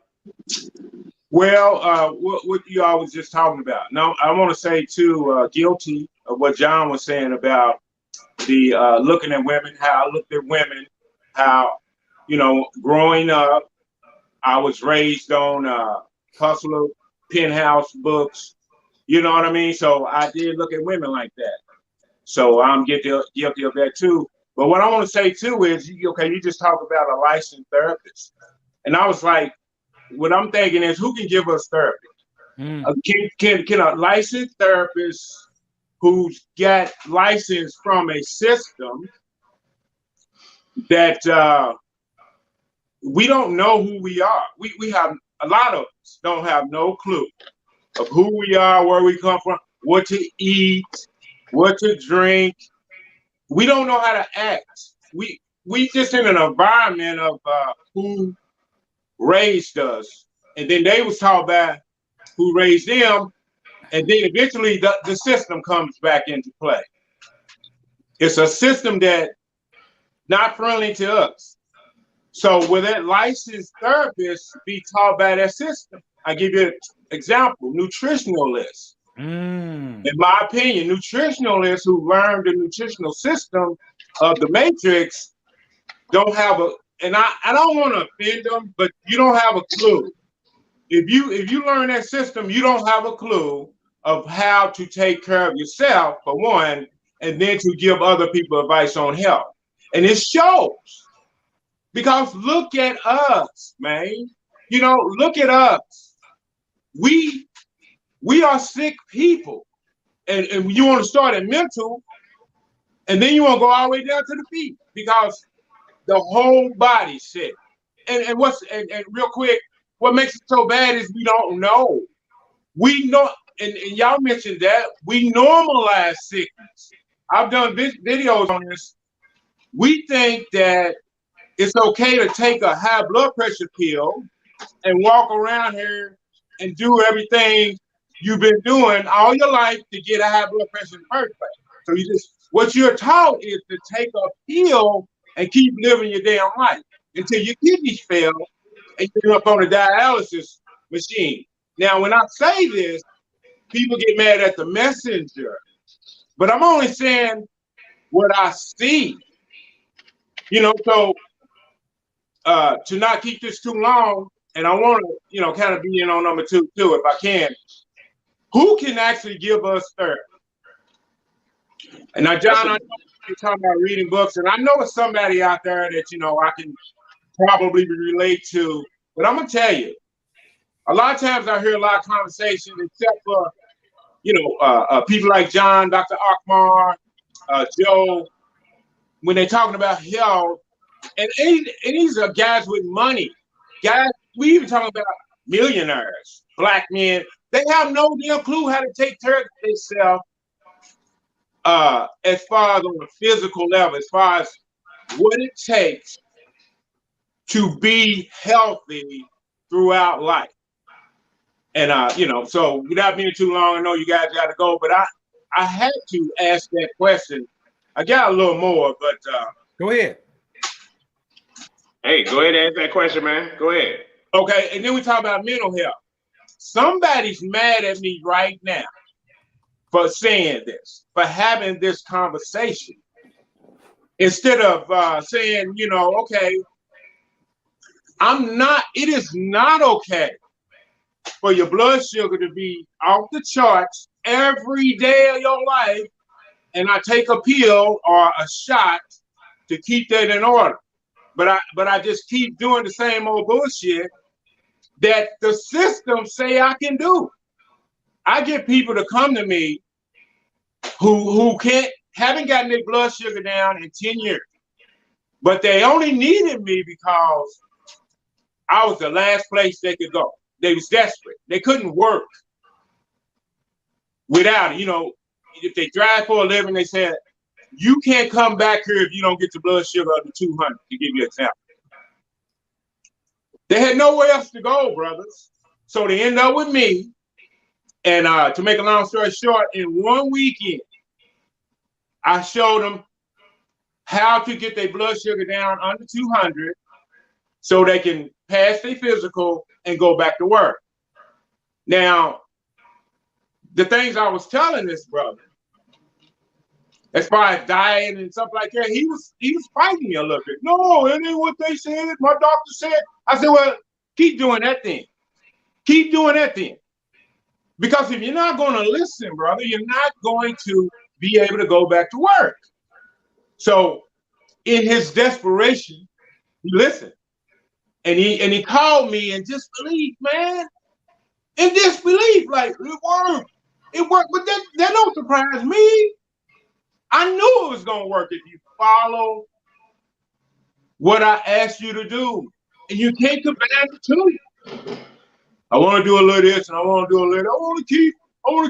Well, what you all was just talking about. Now, I want to say too, guilty of what John was saying about the looking at women, how I looked at women, how, you know, growing up, I was raised on Hustler, Penthouse books, you know what I mean? So I did look at women like that. So I'm guilty of that too. But what I want to say too is, okay, you just talked about a licensed therapist. And I was like, what I'm thinking is, who can give us therapy? Can a licensed therapist who's got license from a system that we don't know who we are? We have, a lot of us don't have no clue of who we are, where we come from, what to eat, what to drink. We don't know how to act. We just in an environment of who raised us, and then they was taught by who raised them, and then eventually the system comes back into play. It's a system that not friendly to us. So will that licensed therapist be taught by that system? I give you an example: nutritionalists. In my opinion, nutritionalists who learned the nutritional system of the Matrix don't have a, and I don't want to offend them, but you don't have a clue. If you learn that system, you don't have a clue of how to take care of yourself, for one, and then to give other people advice on health. And it shows, because look at us, man. You know, look at us. We are sick people. And you want to start at mental, and then you want to go all the way down to the feet, because the whole body's sick. And real quick, what makes it so bad is we don't know. We know, and y'all mentioned that, we normalize sickness. I've done videos on this. We think that it's okay to take a high blood pressure pill and walk around here and do everything you've been doing all your life to get a high blood pressure in the first place. So what you're taught is to take a pill and keep living your damn life until your kidneys fail and you're up on a dialysis machine. Now, when I say this, people get mad at the messenger, but I'm only saying what I see. You know, so to not keep this too long, and I want to, you know, kind of be in on number 2 too, if I can. Who can actually give us therapy? And now, John, I know you're talking about reading books, and I know it's somebody out there that, you know, I can probably relate to, but I'm gonna tell you, a lot of times I hear a lot of conversations, except for, you know, people like John, Dr. Akmar, Joe, when they're talking about health, and these are guys with money, guys. We even talking about millionaires, black men. They have no damn clue how to take care of themselves, as far as on a physical level, as far as what it takes to be healthy throughout life. And so without being too long, I know you guys got to go, but I had to ask that question. I got a little more, but go ahead. Hey, go ahead and ask that question, man. Go ahead. Okay, and then we talk about mental health. Somebody's mad at me right now for saying this, for having this conversation. Instead of saying, okay, it is not okay for your blood sugar to be off the charts every day of your life, and I take a pill or a shot to keep that in order. But I just keep doing the same old bullshit that the system say I can do. I get people to come to me who haven't gotten their blood sugar down in 10 years, but they only needed me because I was the last place they could go. They was desperate. They couldn't work without it. If they drive for a living, they said, you can't come back here if you don't get your blood sugar under 200, to give you an example. They had nowhere else to go, brothers. So they end up with me. And to make a long story short, in one weekend, I showed them how to get their blood sugar down under 200 so they can pass their physical and go back to work. Now, the things I was telling this brother, as far as diet and stuff like that, he was fighting me a little bit. No, it ain't what they said. My doctor said. I said, well, keep doing that then. Keep doing that then. Because if you're not going to listen, brother, you're not going to be able to go back to work. So in his desperation, he listened. And he called me in disbelief, man. In disbelief, like, it worked. It worked, but that don't surprise me. I knew it was going to work if you follow what I asked you to do. And you can't command it to you. I want to do a little this and I want to do a little. I want to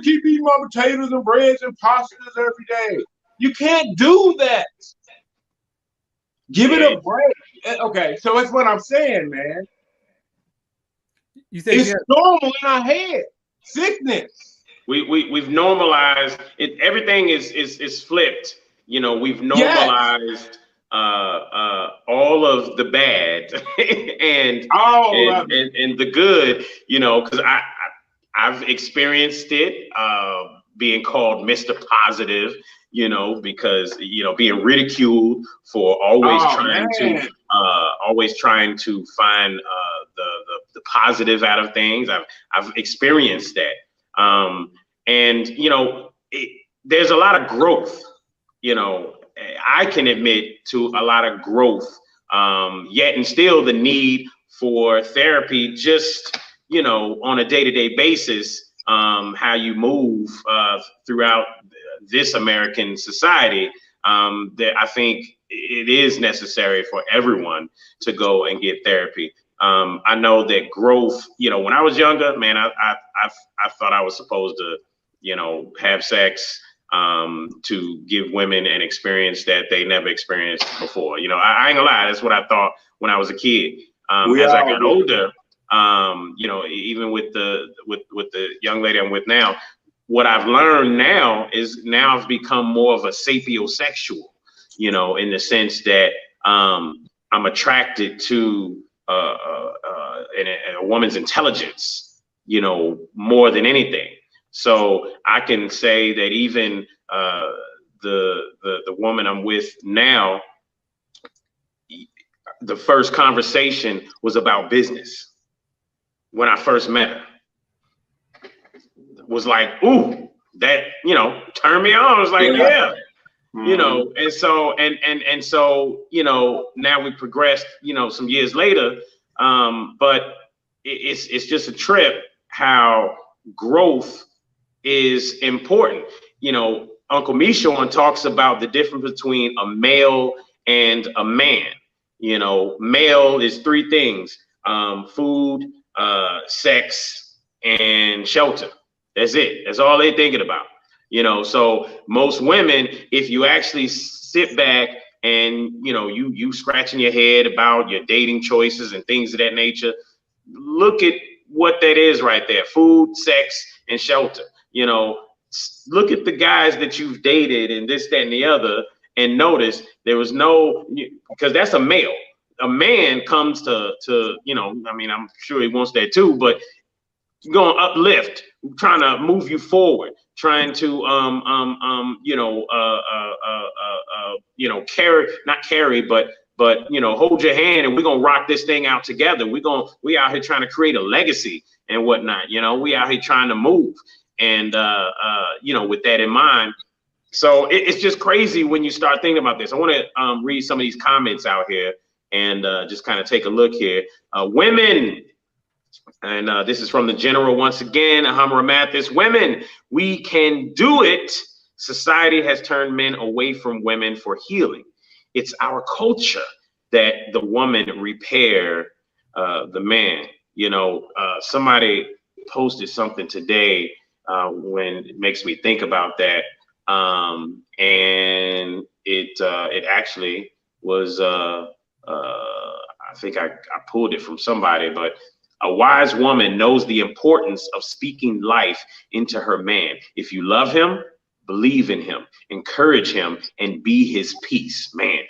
keep eating my potatoes and breads and pastas every day. You can't do that. Give it a break. Okay, so that's what I'm saying, man. You say it's normal in our head. Sickness. We've normalized it. Everything is flipped. We've normalized all of the bad and the good. Because I've experienced it. Being called Mr. Positive. Because being ridiculed for always trying to find the positive out of things. I've experienced that. There's a lot of growth, I can admit to a lot of growth, yet and still the need for therapy, just, on a day-to-day basis, how you move throughout this American society, that I think it is necessary for everyone to go and get therapy. I know that growth, when I was younger, man, I thought I was supposed to, have sex to give women an experience that they never experienced before. I ain't gonna lie, that's what I thought when I was a kid. As I got older, even with the young lady I'm with now, what I've learned now is I've become more of a sapiosexual, in the sense that I'm attracted to a woman's intelligence, more than anything. So I can say that even the woman I'm with now, the first conversation was about business. When I first met her, was like, ooh, that, turned me on. I was like, yeah. Mm-hmm. And so now we progressed, some years later, but it's just a trip how growth is important. Uncle Michon talks about the difference between a male and a man. Male is three things: food, sex, and shelter. That's it. That's all they're thinking about. So most women, if you actually sit back and you scratching your head about your dating choices and things of that nature, look at what that is right there: food, sex, and shelter. Look at the guys that you've dated and this, that, and the other, and notice there was no, because that's a male. A man comes to I mean, I'm sure he wants that too, but going to uplift, trying to move you forward, trying to carry, but hold your hand, and we're gonna rock this thing out together. We out here trying to create a legacy and whatnot. We out here trying to move, and with that in mind. So it's just crazy when you start thinking about this. I want to read some of these comments out here and just kind of take a look here. Women, and this is from the general once again, Hamra Mathis. Women, we can do it. Society has turned men away from women for healing. It's our culture that the woman repair the man. Somebody posted something today when it makes me think about that. And it actually was, I think I pulled it from somebody, but a wise woman knows the importance of speaking life into her man. If you love him, believe in him, encourage him, and be his peace. Man,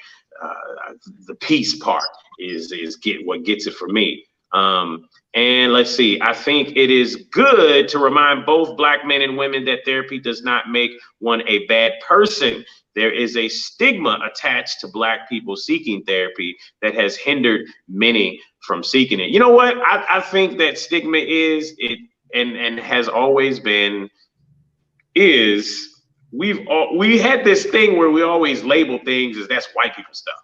the peace part is what gets it for me. And let's see, I think it is good to remind both Black men and women that therapy does not make one a bad person. There is a stigma attached to Black people seeking therapy that has hindered many from seeking it. You know what? I think that stigma is it, and has always been, is we had this thing where we always label things as that's white people stuff,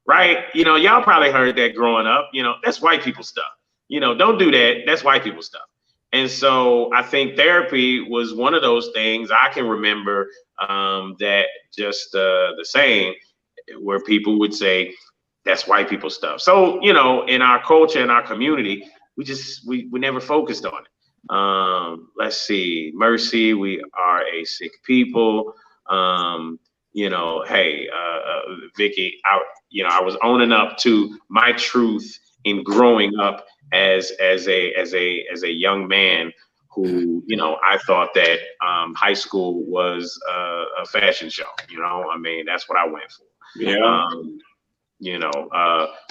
right? Y'all probably heard that growing up. That's white people stuff. Don't do that. That's white people stuff. And so I think therapy was one of those things I can remember that just the same, where people would say that's white people stuff. So, in our culture, in our community, we never focused on it. Let's see, Mercy, we are a sick people. Hey, Vicky, I was owning up to my truth in growing up as a young man who, I thought that high school was a fashion show. I mean, that's what I went for. Yeah.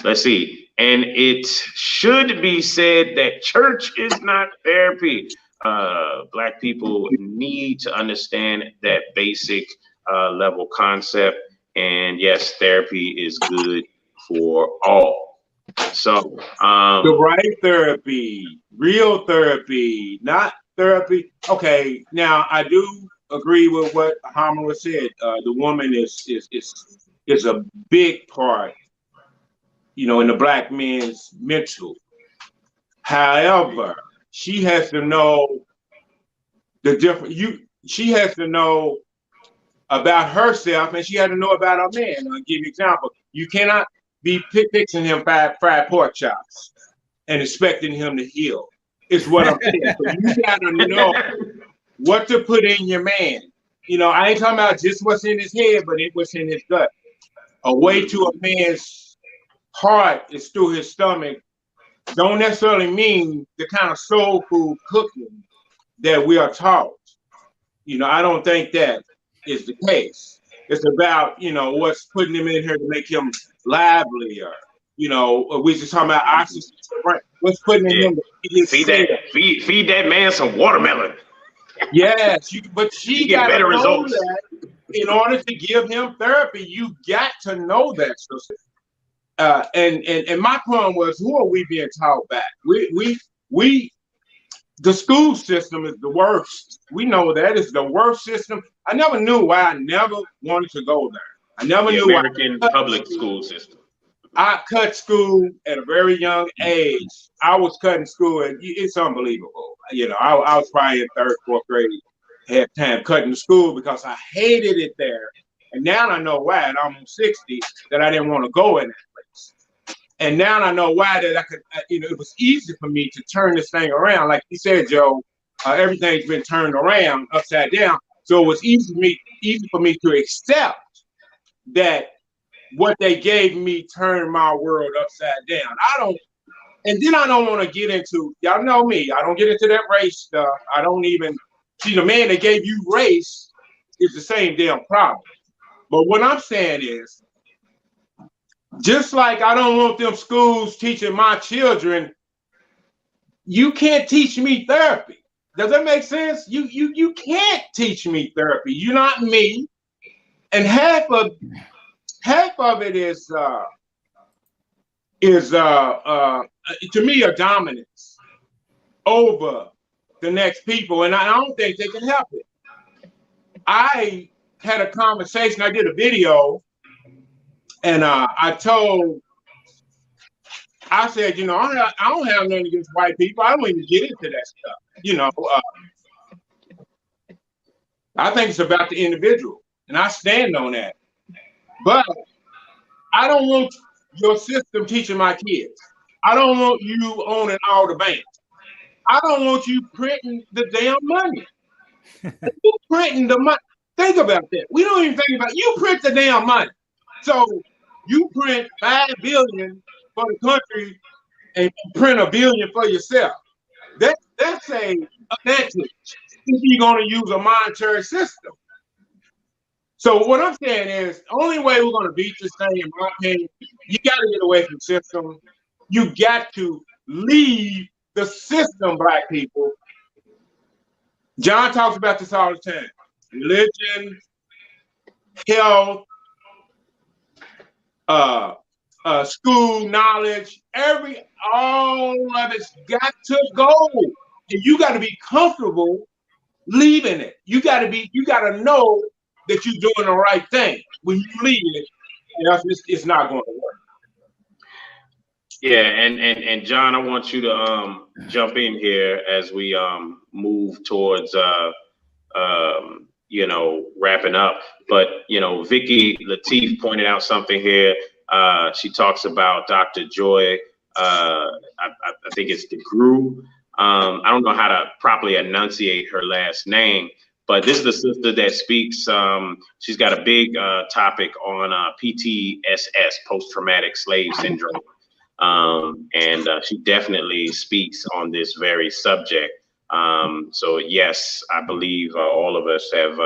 Let's see. And it should be said that church is not therapy. Black people need to understand that basic level concept. And yes, therapy is good for all. So the right therapy, real therapy, not therapy. Okay, now I do agree with what Hamra said. The woman is a big part, in the Black man's mental. However, she has to know the different. She has to know about herself, and she has to know about her man. I'll give you an example. You cannot be fixing him fried pork chops and expecting him to heal. Is what I'm saying. So you gotta know what to put in your man. I ain't talking about just what's in his head, but what's in his gut. A way to a man's heart is through his stomach. Don't necessarily mean the kind of soul food cooking that we are taught. I don't think that is the case. It's about, what's putting him in here to make him livelier. We just talking about oxygen, right? What's putting him to feed that man some watermelon. Yes, but she got better know results. That in order to give him therapy, you got to know that. And my point was, who are we being taught back? We the school system is the worst. We know that is the worst system. I never knew why I never wanted to go there. I never knew why. American public school system. I cut school at a very young age. I was cutting school, and it's unbelievable. I was probably in third, fourth grade at time cutting school because I hated it there. And now I know why at almost 60 that I didn't want to go in that place. And now I know why that I could, it was easy for me to turn this thing around. Like you said, Joe, everything's been turned around upside down. So it was easy for me to accept that what they gave me turned my world upside down. And then I don't want to get into, y'all know me, I don't get into that race stuff. I don't even see the man that gave you race is the same damn problem. But what I'm saying is, just like I don't want them schools teaching my children, you can't teach me therapy. Does that make sense? You can't teach me therapy. You're not me. And half of it is to me a dominance over the next people, and I don't think they can help it. I had a conversation. I did a video, and I said, you know, I don't have nothing against white people. I don't even get into that stuff. You know, I think it's about the individual, and I stand on that. But I don't want your system teaching my kids. I don't want you owning all the banks. I don't want you printing the damn money. You printing the money. Think about that. We don't even think about it. You print the damn money. So you print 5 billion for the country and print 1 billion for yourself. That's a advantage if you're going to use a monetary system. So what I'm saying is, the only way we're going to beat this thing, in my opinion, you got to get away from the system. You got to leave the system, black people. John talks about this all the time. Religion, health, school, knowledge, all of it's got to go. And you got to be comfortable leaving it. You got to know that you're doing the right thing. When you leave it, it's not going to work. Yeah, and John, I want you to jump in here as we move towards you know, wrapping up. But you know, Vicky Lateef pointed out something here. She talks about Dr. Joy. I think it's DeGruy. I don't know how to properly enunciate her last name, but this is the sister that speaks. She's got a big topic on PTSS, post-traumatic slave syndrome. And she definitely speaks on this very subject. So yes, I believe all of us have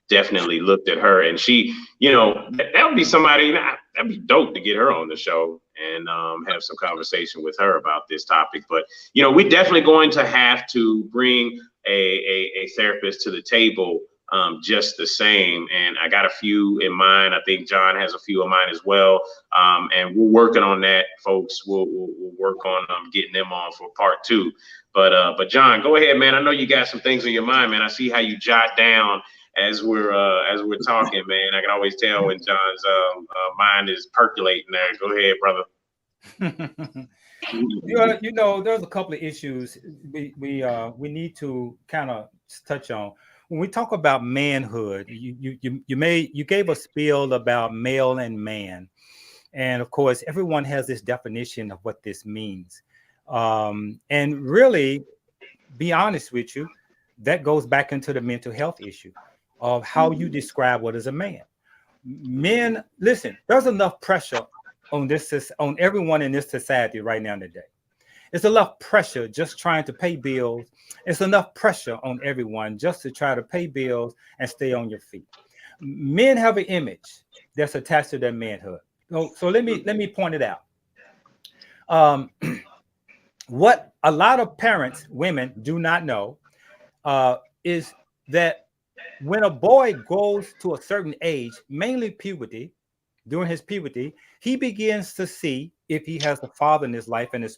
definitely looked at her, and she, you know, that would be somebody, that'd be dope to get her on the show and have some conversation with her about this topic. But, you know, we're definitely going to have to bring a therapist to the table just the same. And I got a few in mind. I think John has a few in mind as well. And we're working on that, folks. We'll work on getting them on for part 2. But John, go ahead, man. I know you got some things on your mind, man. I see how you jot down as we're talking, man. I can always tell when John's mind is percolating there. Go ahead, brother. You know, there's a couple of issues we need to kind of touch on. When we talk about manhood, you gave a spiel about male and man, and of course, everyone has this definition of what this means. And really, be honest with you, that goes back into the mental health issue of how you describe what is a man. Men, listen, there's enough pressure on everyone in this society right now today. It's enough pressure just trying to pay bills. It's enough pressure on everyone just to try to pay bills and stay on your feet. Men have an image that's attached to their manhood. So let me point it out. What a lot of parents, women, do not know is that when a boy goes to a certain age, mainly puberty, during his puberty, he begins to see if he has a father in his life and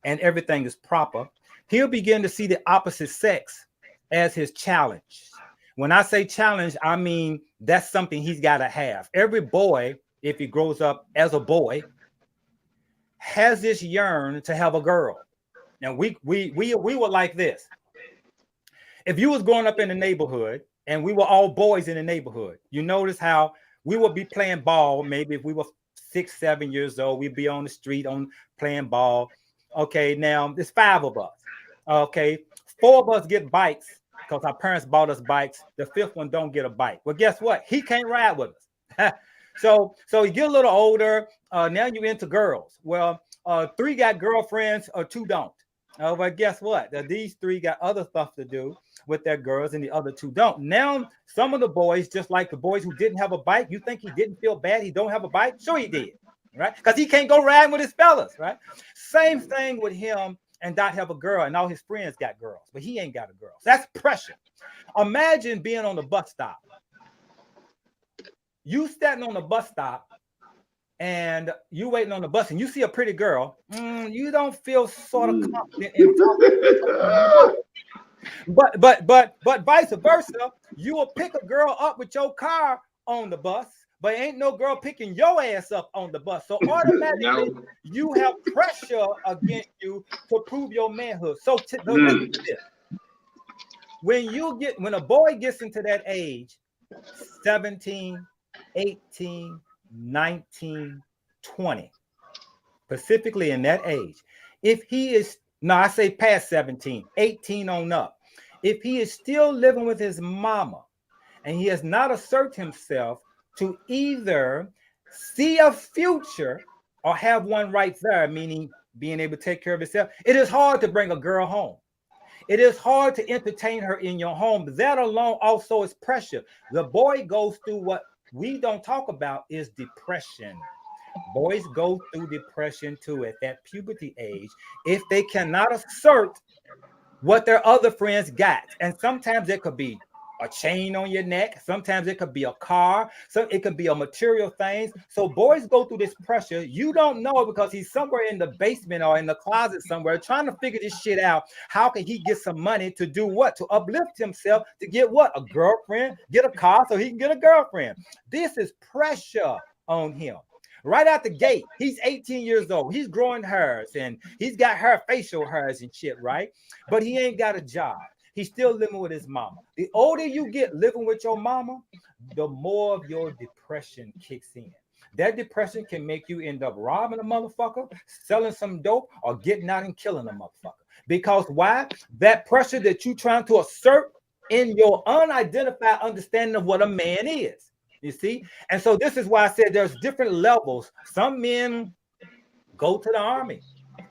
everything is proper. He'll begin to see the opposite sex as his challenge. When I say challenge, I mean that's something he's got to have. Every boy, if he grows up as a boy, has this yearn to have a girl. Now we were like this. If you was growing up in the neighborhood and we were all boys in the neighborhood, you notice how we would be playing ball. Maybe if we were 6, 7 years old, we'd be on the street playing ball. Okay, now there's 5 of us. Okay, 4 of us get bikes because our parents bought us bikes. The 5th one don't get a bike. Well, guess what? He can't ride with us. So you get a little older. Now you're into girls. Well, 3 got girlfriends or 2 don't. But guess what? These 3 got other stuff to do with their girls, and the other 2 don't. Now, some of the boys, just like the boys who didn't have a bike, you think he didn't feel bad? He don't have a bike? Sure he did, right? Because he can't go riding with his fellas, right? Same thing with him and not have a girl, and all his friends got girls, but he ain't got a girl. So that's pressure. Imagine being on the bus stop. You standing on the bus stop, and you waiting on the bus, and you see a pretty girl, you don't feel sort of confident in but vice versa, you will pick a girl up with your car on the bus, but ain't no girl picking your ass up on the bus. So automatically you have pressure against you to prove your manhood. So when a boy gets into that age, 17, 18, 19, 20, specifically in that age, if he is, I say past 17, 18 on up, if he is still living with his mama and he has not asserted himself to either see a future or have one right there, meaning being able to take care of himself, it is hard to bring a girl home. It is hard to entertain her in your home. That alone also is pressure. The boy goes through what we don't talk about is depression. Boys go through depression too at that puberty age if they cannot assert what their other friends got. And sometimes it could be a chain on your neck. Sometimes it could be a car. So it could be a material things. So boys go through this pressure. You don't know it because he's somewhere in the basement or in the closet somewhere trying to figure this shit out. How can he get some money to do what? To uplift himself, to get what? A girlfriend, get a car so he can get a girlfriend. This is pressure on him. Right out the gate, he's 18 years old. He's growing hairs and he's got hair, facial hairs and shit, right? But he ain't got a job. He's still living with his mama. The older you get living with your mama, the more of your depression kicks in. That depression can make you end up robbing a motherfucker, selling some dope, or getting out and killing a motherfucker. Because why? That pressure that you're trying to assert in your unidentified understanding of what a man is. You see? And so this is why I said there's different levels. Some men go to the army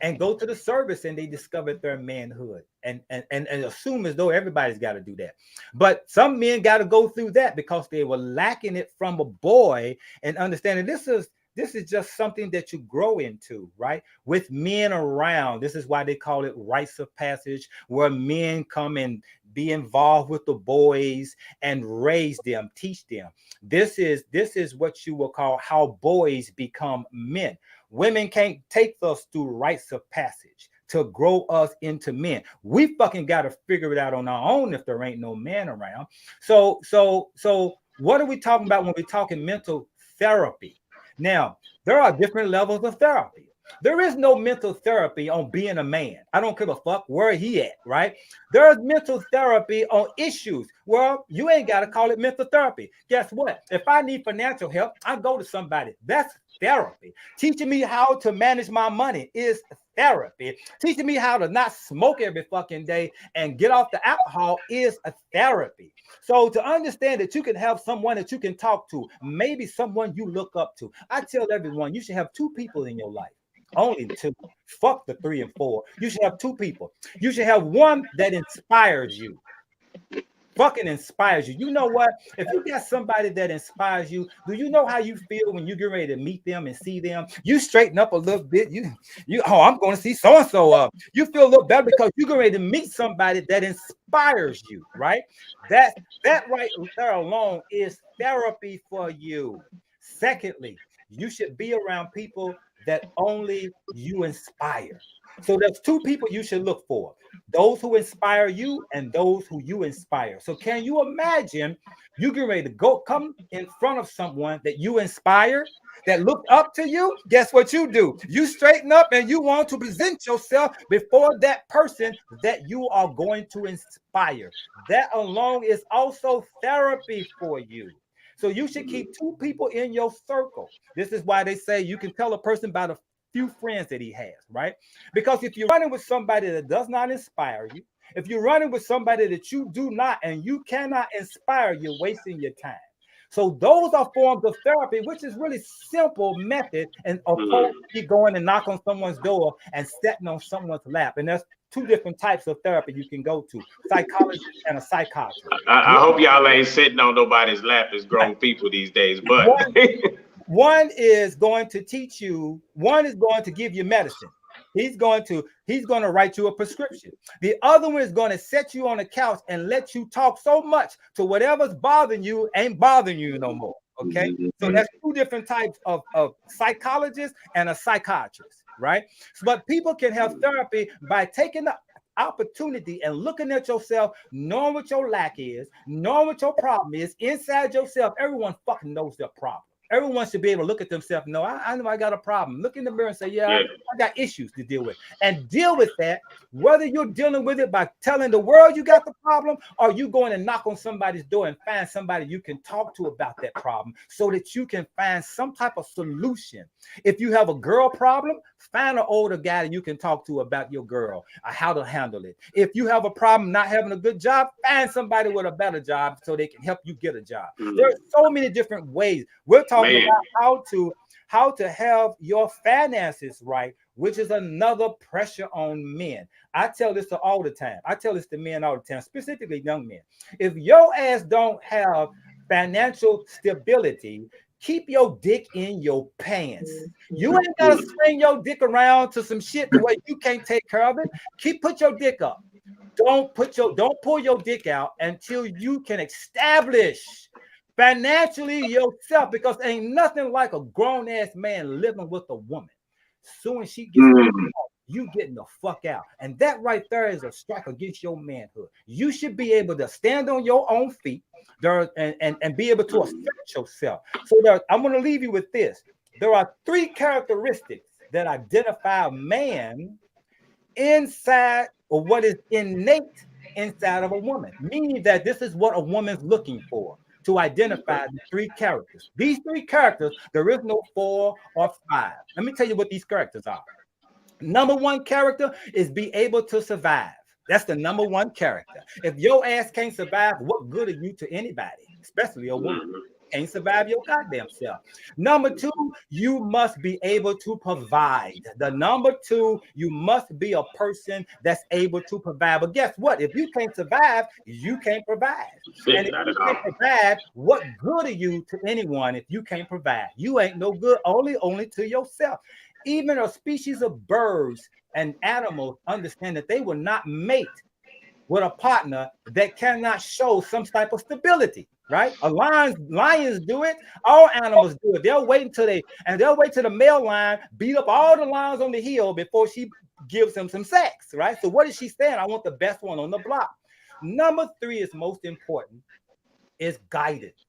and go to the service and they discover their manhood and assume as though everybody's got to do that. But some men got to go through that because they were lacking it from a boy and understanding this is just something that you grow into, right? With men around. This is why they call it rites of passage, where men come and be involved with the boys and raise them, teach them. This is what you will call how boys become men. Women can't take us through rites of passage to grow us into men. We fucking got to figure it out on our own if there ain't no man around. So what are we talking about when we're talking mental therapy? Now, there are different levels of therapy. There is no mental therapy on being a man. I don't give a fuck where he at, right? There's mental therapy on issues. Well, you ain't got to call it mental therapy. Guess what? If I need financial help, I go to somebody. That's therapy. Teaching me how to manage my money is therapy. Teaching me how to not smoke every fucking day and get off the alcohol is a therapy. So to understand that you can have someone that you can talk to, maybe someone you look up to. I tell everyone you should have 2 people in your life. Only 2. Fuck the 3 and 4. You should have 2 people. You should have one that inspires you. Fucking inspires you. You know what? If you got somebody that inspires you, do you know how you feel when you get ready to meet them and see them? You straighten up a little bit. I'm going to see so-and-so. You feel a little better because you get ready to meet somebody that inspires you, right? That right there alone is therapy for you. Secondly, you should be around people that only you inspire. So there's 2 people you should look for: those who inspire you and those who you inspire. So can you imagine you get ready to come in front of someone that you inspire, that look up to you? Guess what you do? You straighten up and you want to present yourself before that person that you are going to inspire. That alone is also therapy for you. So you should keep 2 people in your circle. This is why they say you can tell a person by the few friends that he has, right? Because if you're running with somebody that does not inspire you, if you're running with somebody that you do not and you cannot inspire, you're wasting your time. So those are forms of therapy, which is really simple method and opposed to going and knock on someone's door and sitting on someone's lap. And that's two different types of therapy you can go to, psychologist and a psychiatrist. I hope y'all ain't sitting on nobody's lap as grown people these days, but one is going to teach you, one is going to give you medicine. He's going to write you a prescription. The other one is going to set you on the couch and let you talk so much to whatever's bothering you ain't bothering you no more. Okay. So that's two different types of psychologists and a psychiatrist, right? But people can have therapy by taking the opportunity and looking at yourself, knowing what your lack is, knowing what your problem is inside yourself. Everyone fucking knows their problem. Everyone should be able to look at themselves and know, I know I got a problem. Look in the mirror and say, I got issues to deal with. And deal with that, whether you're dealing with it by telling the world you got the problem, or you going and knock on somebody's door and find somebody you can talk to about that problem so that you can find some type of solution. If you have a girl problem, find an older guy that you can talk to about your girl, or how to handle it. If you have a problem not having a good job, find somebody with a better job so they can help you get a job. There's so many different ways. We're talking about how to have your finances right, which is another pressure on men. I tell this to all the time. I tell this to men all the time, specifically young men. If your ass don't have financial stability, keep your dick in your pants. You ain't gotta swing your dick around to some shit the way you can't take care of it. Put your dick up. Don't pull your dick out until you can establish financially yourself, because ain't nothing like a grown-ass man living with a woman. Soon as she gets you getting the fuck out. And that right there is a strike against your manhood. You should be able to stand on your own feet and be able to assert yourself. So I'm going to leave you with this. There are 3 characteristics that identify a man inside, or what is innate inside of a woman, meaning that this is what a woman's looking for, to identify the 3 characters. These 3 characters, there is no 4 or 5. Let me tell you what these characters are. Number 1 character is be able to survive. That's the number 1 character. If your ass can't survive, what good are you to anybody, especially a woman? Can't survive your goddamn self. Number 2, you must be able to provide. The number 2, you must be a person that's able to provide. But guess what? If you can't survive, you can't provide. And if you can't provide, what good are you to anyone if you can't provide? You ain't no good, only to yourself. Even a species of birds and animals understand that they will not mate with a partner that cannot show some type of stability, right? Lions do it. All animals do it. They'll wait till the male lion beat up all the lions on the hill before she gives him some sex, right? So what is she saying? I want the best one on the block. Number 3 is most important, is guidance.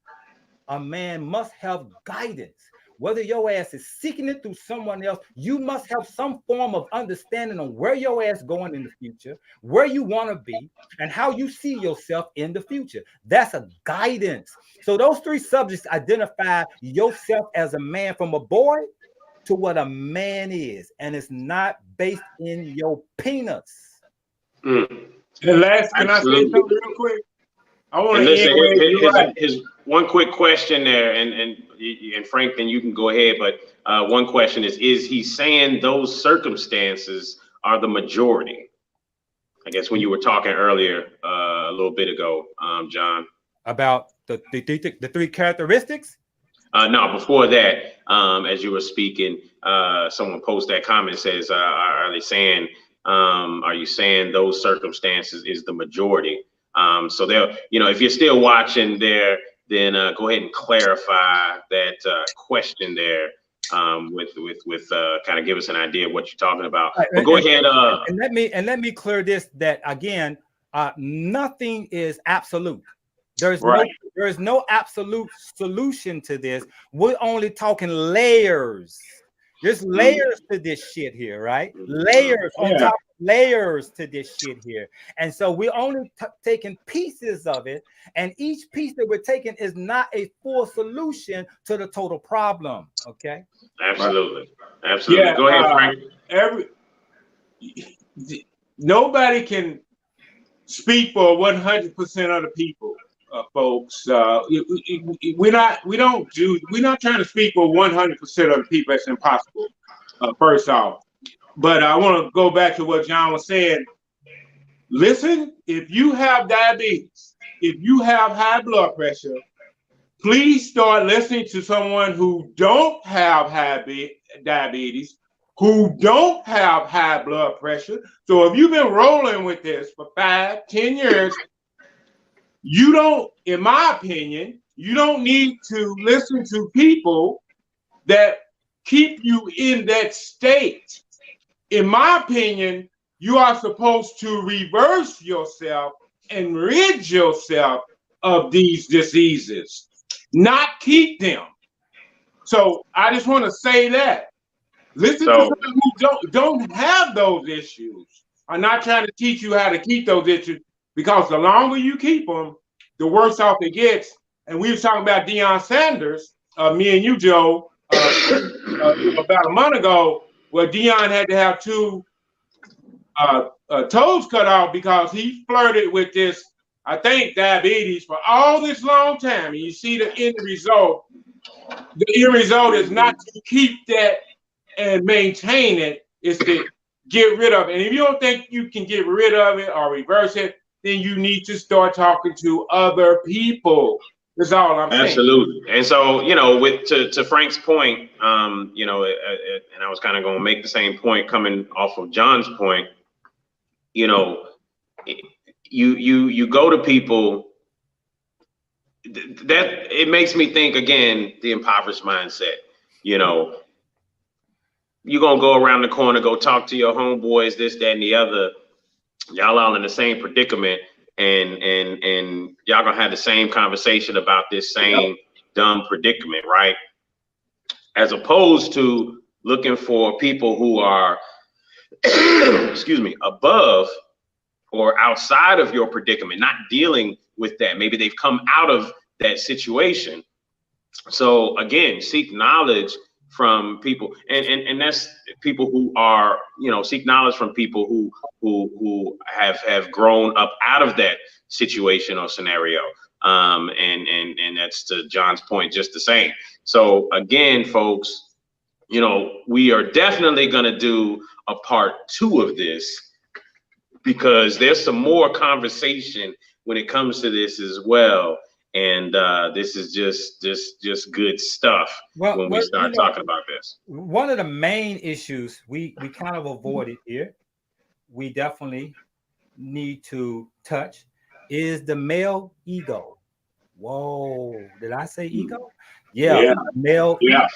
A man must have guidance. Whether your ass is seeking it through someone else, you must have some form of understanding on where your ass going in the future, where you want to be, and how you see yourself in the future. That's a guidance. So those 3 subjects identify yourself as a man, from a boy to what a man is, and it's not based in your penis. And last, can I say something real quick? I want to his one quick question there, and Frank, then you can go ahead. But one question is he saying those circumstances are the majority? I guess when you were talking earlier a little bit ago, John, about the 3 characteristics. No, before that, as you were speaking, someone posted that comment, says, are you saying those circumstances is the majority? So they'll, if you're still watching there, then go ahead and clarify that question there with kind of give us an idea of what you're talking about. But go ahead. And let me clear this, that again, nothing is absolute. There is no absolute solution to this. We're only talking layers. There's layers to this shit here, right? Layers on top of layers to this shit here. And so we're only taking pieces of it. And each piece that we're taking is not a full solution to the total problem. Okay? Absolutely. Absolutely. Yeah, go ahead, Frank. Nobody can speak for 100% of the people. folks. We're not trying to speak for 100% of the people. That's impossible. First off, but I want to go back to what John was saying. Listen, if you have diabetes, if you have high blood pressure, please start listening to someone who don't have diabetes, who don't have high blood pressure. So if you've been rolling with this for 5, 10 years, you don't, in my opinion, you don't need to listen to people that keep you in that state. In my opinion, you are supposed to reverse yourself and rid yourself of these diseases, not keep them. So I just want to say that. Listen to someone who don't have those issues. I'm not trying to teach you how to keep those issues, because the longer you keep them, the worse off it gets. And we were talking about Deion Sanders, me and you, Joe, about a month ago, where Deion had to have 2 toes cut off because he flirted with this, I think, diabetes for all this long time. And you see the end result. The end result is not to keep that and maintain it, is to get rid of it. And if you don't think you can get rid of it or reverse it, then you need to start talking to other people. That's all I'm saying. Absolutely. And so, to Frank's point, and I was kind of going to make the same point coming off of John's point. You go to people that it makes me think again, the impoverished mindset. You're gonna go around the corner, go talk to your homeboys, this, that, and the other. Y'all all in the same predicament, and y'all gonna have the same conversation about this same dumb predicament, right? As opposed to looking for people who are excuse me, above or outside of your predicament, not dealing with that. Maybe they've come out of that situation. So again, seek knowledge from people, and that's people who are, seek knowledge from people who have grown up out of that situation or scenario. And that's, to John's point, just the same. So again, folks, we are definitely going to do a part 2 of this, because there's some more conversation when it comes to this as well. And this is just good stuff when we start talking about this. One of the main issues we kind of avoided here, we definitely need to touch, is the male ego. Whoa, did I say ego? Yeah. Male ego,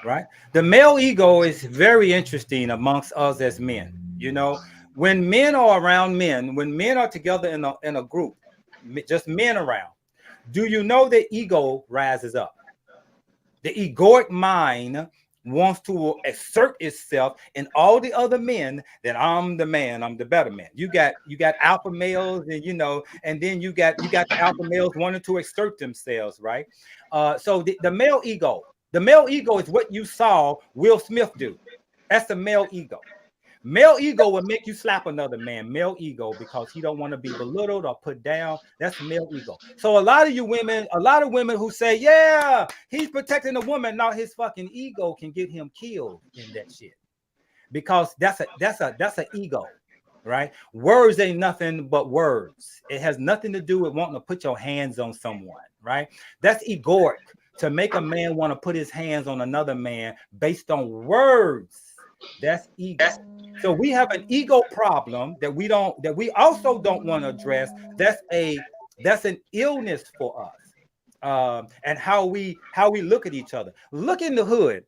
right? The male ego is very interesting amongst us as men. When men are around men, when men are together in a group, just men around, do you know the ego rises up? The egoic mind wants to assert itself in all the other men that I'm the man, I'm the better man. You got alpha males, and and then you got the alpha males wanting to assert themselves, right? So the male ego is what you saw Will Smith do. That's the male ego. Male ego will make you slap another man. Male ego, because he don't want to be belittled or put down. That's male ego. So a lot of women who say, yeah, he's protecting the woman, now his fucking ego can get him killed in that shit. Because that's an ego, right? Words ain't nothing but words. It has nothing to do with wanting to put your hands on someone, right? That's egoic, to make a man want to put his hands on another man based on words. That's ego. So we have an ego problem that we also don't want to address. That's an illness for us. And how we look at each other. Look in the hood.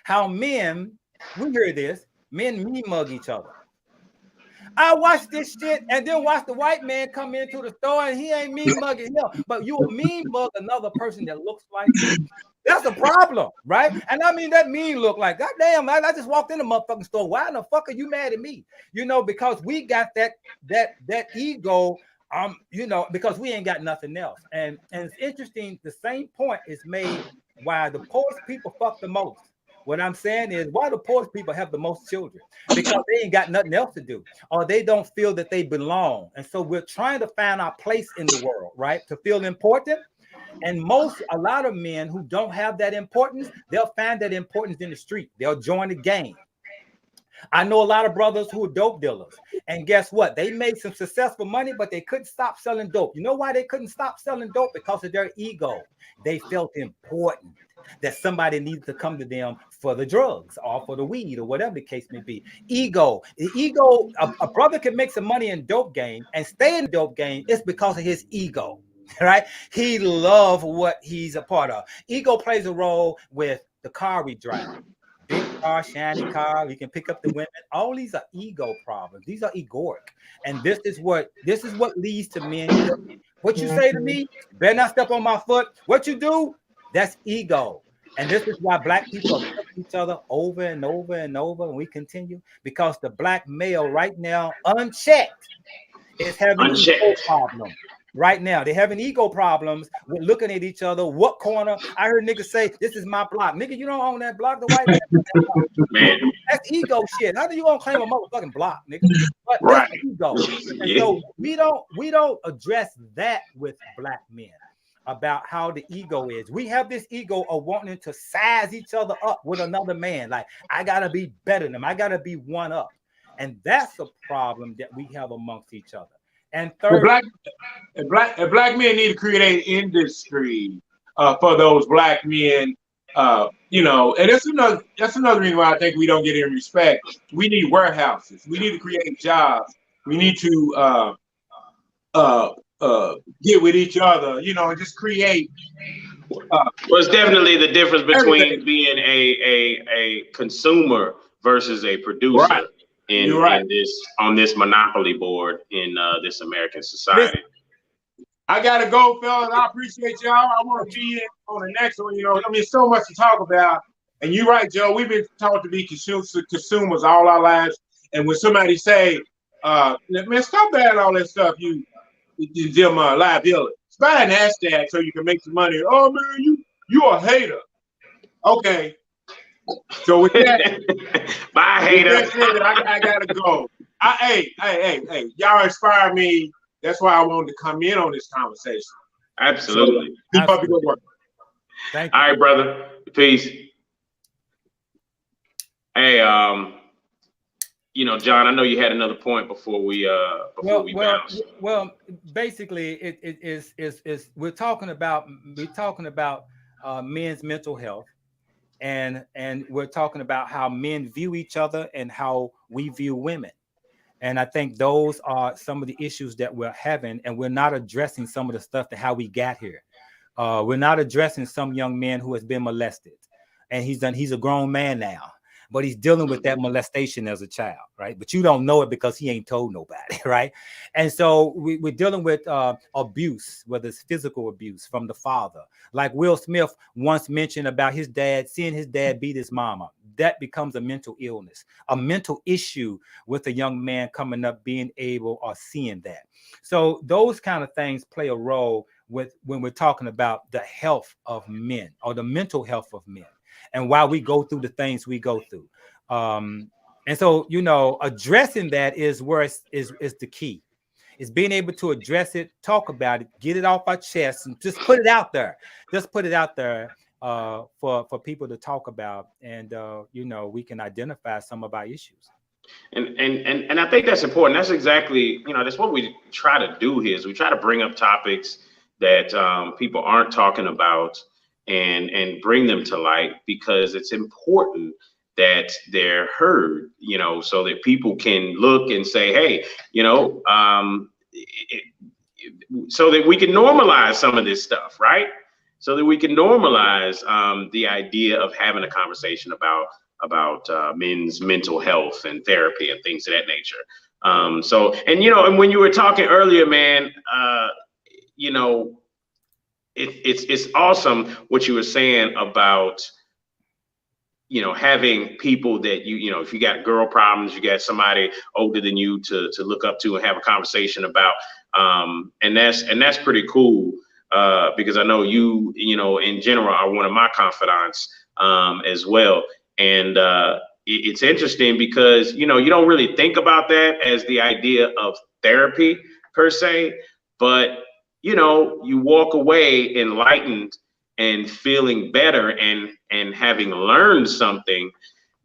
How men, we hear this, men mean mug each other. I watch this shit and then watch the white man come into the store and he ain't mean mugging him, but you a mean mug another person that looks like you. That's a problem, right? And I mean, that mean look like, God damn, I just walked in the motherfucking store. Why the fuck are you mad at me? Because we got that ego, because we ain't got nothing else. And it's interesting, the same point is made why the poorest people fuck the most. What I'm saying is, why the poorest people have the most children? Because they ain't got nothing else to do, or they don't feel that they belong. And so we're trying to find our place in the world, right? To feel important. And a lot of men who don't have that importance, they'll find that importance in the street. They'll join the gang. I know a lot of brothers who are dope dealers. And guess what? They made some successful money, but they couldn't stop selling dope. You know why they couldn't stop selling dope? Because of their ego. They felt important, that somebody needed to come to them for the drugs or for the weed or whatever the case may be. Ego. The ego, a brother can make some money in dope game and stay in dope game. It's because of his ego, right? He loves what he's a part of. Ego plays a role with the car we drive. Big car, shiny car, we can pick up the women. All these are ego problems. These are egoic. And this is what leads to men. What you say to me, better not step on my foot. What you do, that's ego. And this is why black people are killing each other over and over and over. And we continue because the black male right now, unchecked, is having an ego problem. Right now, they're having ego problems with looking at each other. What corner? I heard niggas say, "This is my block." Nigga, you don't own that block. The white man. That's ego shit. How do you gonna claim a motherfucking block, nigga? But right. That's ego. And so we don't address that with black men about how the ego is. We have this ego of wanting to size each other up with another man. Like, I gotta be better than him. I gotta be one up. And that's a problem that we have amongst each other. And third, black men need to create an industry for those black men. And that's another reason why I think we don't get any respect. We need warehouses. We need to create jobs. We need to get with each other. And just create. Well, it's definitely the difference between everything. Being a consumer versus a producer. Right. On this monopoly board in this American society. I gotta go, fellas. I appreciate y'all. I want to be in on the next one. So much to talk about. And you're right, Joe. We've been taught to be consumers all our lives. And when somebody say, "Man, stop buying all that stuff," you deal my liability. Buy an hashtag so you can make some money. Oh man, you a hater. Okay. So with that, bye, hater. I gotta go. Hey, y'all inspire me. That's why I wanted to come in on this conversation. Absolutely. So keep up your good work. Thank you. All right, brother. Peace. Hey, John, I know you had another point before we bounce. Well, basically, it is we're talking about men's mental health. And we're talking about how men view each other and how we view women. And I think those are some of the issues that we're having, and we're not addressing some of the stuff to how we got here. We're not addressing some young man who has been molested, and he's a grown man now, but he's dealing with that molestation as a child, right? But you don't know it because he ain't told nobody, right? And so we're dealing with abuse, whether it's physical abuse from the father. Like Will Smith once mentioned about his dad, seeing his dad beat his mama. That becomes a mental illness, a mental issue with a young man coming up, being able or seeing that. So those kind of things play a role with when we're talking about the health of men or the mental health of men and why we go through the things we go through. And so, addressing that is where is the key. It's being able to address it, talk about it, get it off our chest, and just put it out there. Just put it out there for people to talk about, and we can identify some of our issues. And I think that's important. That's exactly, that's what we try to do here. Is we try to bring up topics that people aren't talking about and bring them to light, because it's important that they're heard, so that people can look and say, hey, so that we can normalize some of this stuff, right? So that we can normalize the idea of having a conversation about men's mental health and therapy and things of that nature. And when you were talking earlier, man, it's awesome what you were saying about having people that if you got girl problems, you got somebody older than you to look up to and have a conversation about, and that's pretty cool, because I know you in general are one of my confidants as well. And it's interesting because, you know, you don't really think about that as the idea of therapy per se, but, you know, you walk away enlightened and feeling better and having learned something,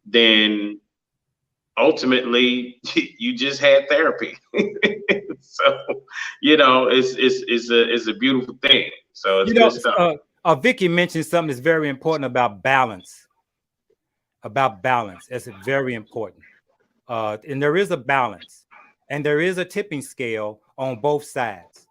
then ultimately you just had therapy. So, you know, it's a beautiful thing. So it's You know, good stuff. Vicky mentioned something that's very important about balance. About balance, it's very important. And there is a balance, and there is a tipping scale on both sides.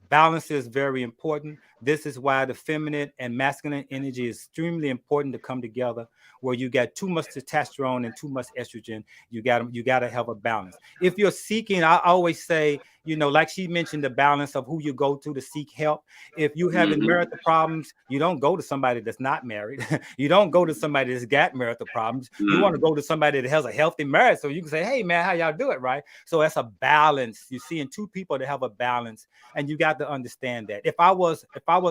Balance is very important. This is why the feminine and masculine energy is extremely important to come together. Where you got too much testosterone and too much estrogen, you got to have a balance. If you're seeking, I always say, you know, like she mentioned, the balance of who you go to seek help. If you having marital problems, you don't go to somebody that's not married. You don't go to somebody that's got marital problems. You want to go to somebody that has a healthy marriage, so you can say, hey man, how y'all do it, right? So that's a balance. You see, in two people that have a balance, and you got to understand that. If I was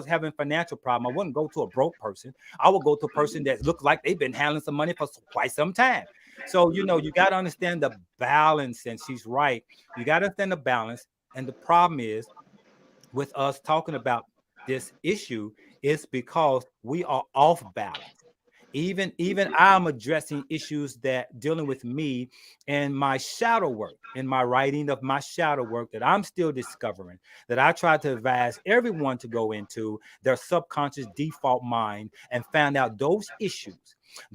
having financial problem, I wouldn't go to a broke person. I would go to a person that looks like they've been handling some money for quite some time. So, you know, you got to understand the balance, and she's right. You got to understand the balance. And the problem is with us talking about this issue is because we are off balance. Even I'm addressing issues that dealing with me and my shadow work, in my writing of my shadow work that I'm still discovering, that I try to advise everyone to go into their subconscious default mind and find out those issues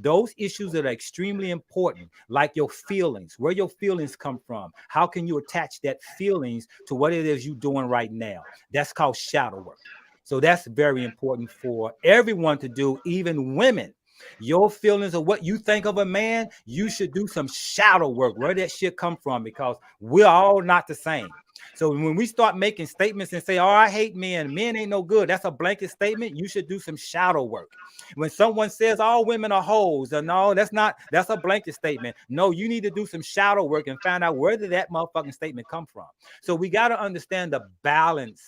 that are extremely important, like your feelings, where your feelings come from. How can you attach that feelings to what it is you're doing right now? That's called shadow work. So that's very important for everyone to do, even women. Your feelings of what you think of a man, you should do some shadow work, where that shit come from, because we're all not the same. So when we start making statements and say, oh, I hate men ain't no good, that's a blanket statement. You should do some shadow work. When someone says all women are hoes, no, that's a blanket statement. No, you need to do some shadow work and find out where did that motherfucking statement come from. So we got to understand the balance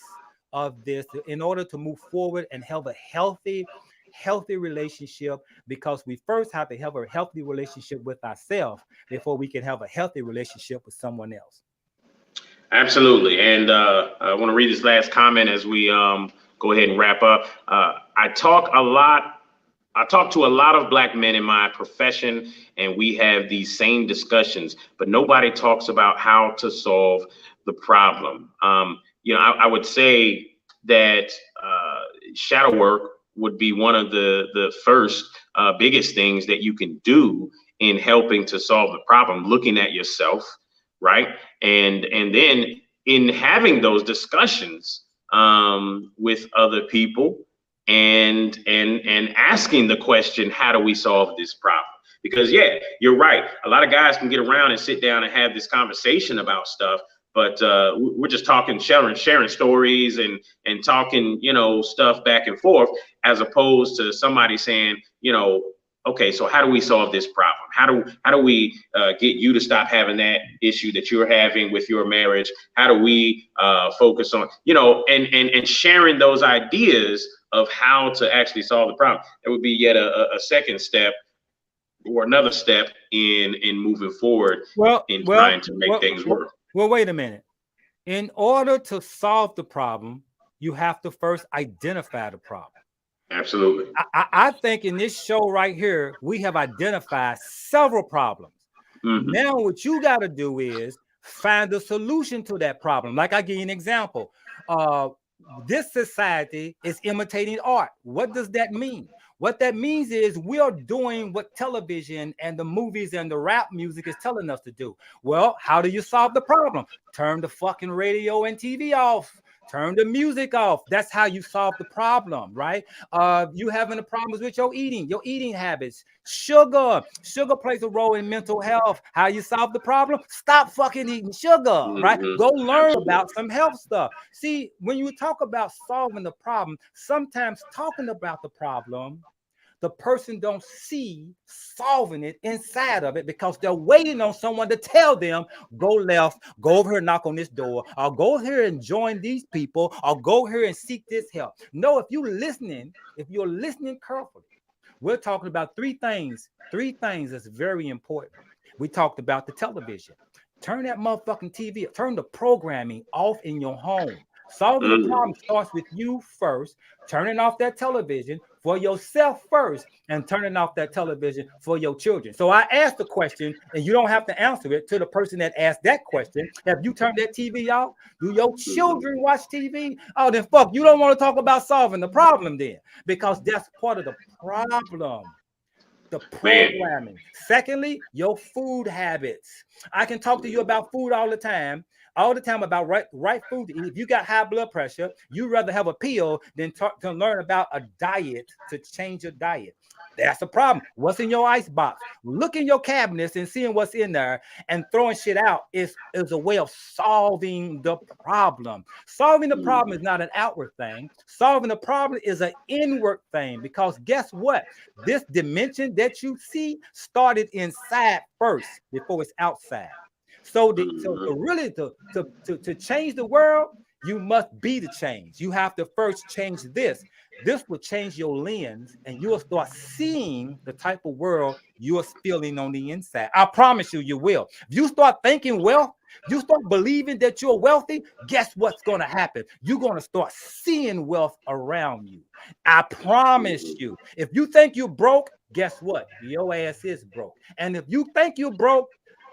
of this in order to move forward and have a healthy relationship, because we first have to have a healthy relationship with ourselves before we can have a healthy relationship with someone else. Absolutely. And I want to read this last comment as we go ahead and wrap up. I talk to a lot of Black men in my profession, and we have these same discussions, but nobody talks about how to solve the problem. You know, I would say that shadow work would be one of the first biggest things that you can do in helping to solve the problem, looking at yourself, right? And then in having those discussions with other people and asking the question, how do we solve this problem? Because yeah, you're right. A lot of guys can get around and sit down and have this conversation about stuff, but we're just talking, sharing stories and talking, you know, stuff back and forth, as opposed to somebody saying, you know, okay, so how do we solve this problem? How do we get you to stop having that issue that you're having with your marriage? How do we focus on, you know, and sharing those ideas of how to actually solve the problem? It would be yet a second step or another step in moving forward trying to make things work. Well, wait a minute. In order to solve the problem, you have to first identify the problem. Absolutely. I think in this show right here, we have identified several problems. Mm-hmm. Now, what you got to do is find a solution to that problem. Like I give you an example. This society is imitating art. What does that mean? What that means is we are doing what television and the movies and the rap music is telling us to do. Well, how do you solve the problem? Turn the fucking radio and TV off. Turn the music off. That's how you solve the problem, right? You having the problems with your eating habits. Sugar plays a role in mental health. How you solve the problem? Stop fucking eating sugar, right? Go learn about some health stuff. See, when you talk about solving the problem, sometimes talking about the problem, the person don't see solving it inside of it because they're waiting on someone to tell them, go left, go over here, knock on this door, or go here and join these people, or go here and seek this help. No, if you're listening carefully, we're talking about three things that's very important. We talked about the television. Turn that motherfucking TV, turn the programming off in your home. Solving the problem starts with you first, turning off that television for yourself first, and turning off that television for your children. So I asked the question, and you don't have to answer it, to the person that asked that question. Have you turned that TV off? Do your children watch TV? Oh, then fuck, you don't want to talk about solving the problem then, because that's part of the problem. The programming. Secondly, your food habits. I can talk to you about food all the time about right food to eat. If you got high blood pressure, you'd rather have a pill than to learn about a diet to change your diet. That's the problem. What's in your ice box? Look in your cabinets and seeing what's in there and throwing shit out is a way of solving the problem. Solving the problem is not an outward thing. Solving the problem is an inward thing, because guess what? This dimension that you see started inside first before it's outside. So to change the world, you must be the change. You have to first change this. This will change your lens, and you'll start seeing the type of world you're feeling on the inside. I promise you, you will. If you start thinking wealth, you start believing that you're wealthy, guess what's going to happen? You're going to start seeing wealth around you. I promise you. If you think you're broke, guess what? Your ass is broke. And if you think you're broke,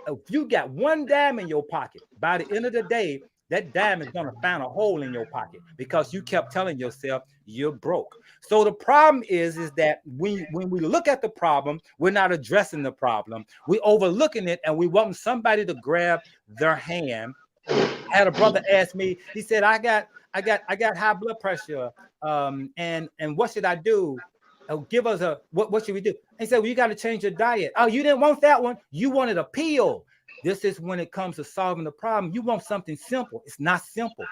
if you got one dime in your pocket, by the end of the day, that dime is going to find a hole in your pocket because you kept telling yourself you're broke. So the problem is that when we look at the problem, we're not addressing the problem. We're overlooking it, and we want somebody to grab their hand. I had a brother ask me, he said, I got high blood pressure. And what should I do? Give us what should we do? He said, well, you got to change your diet. Oh, you didn't want that one. You wanted a pill. This is when it comes to solving the problem. You want something simple. It's not simple.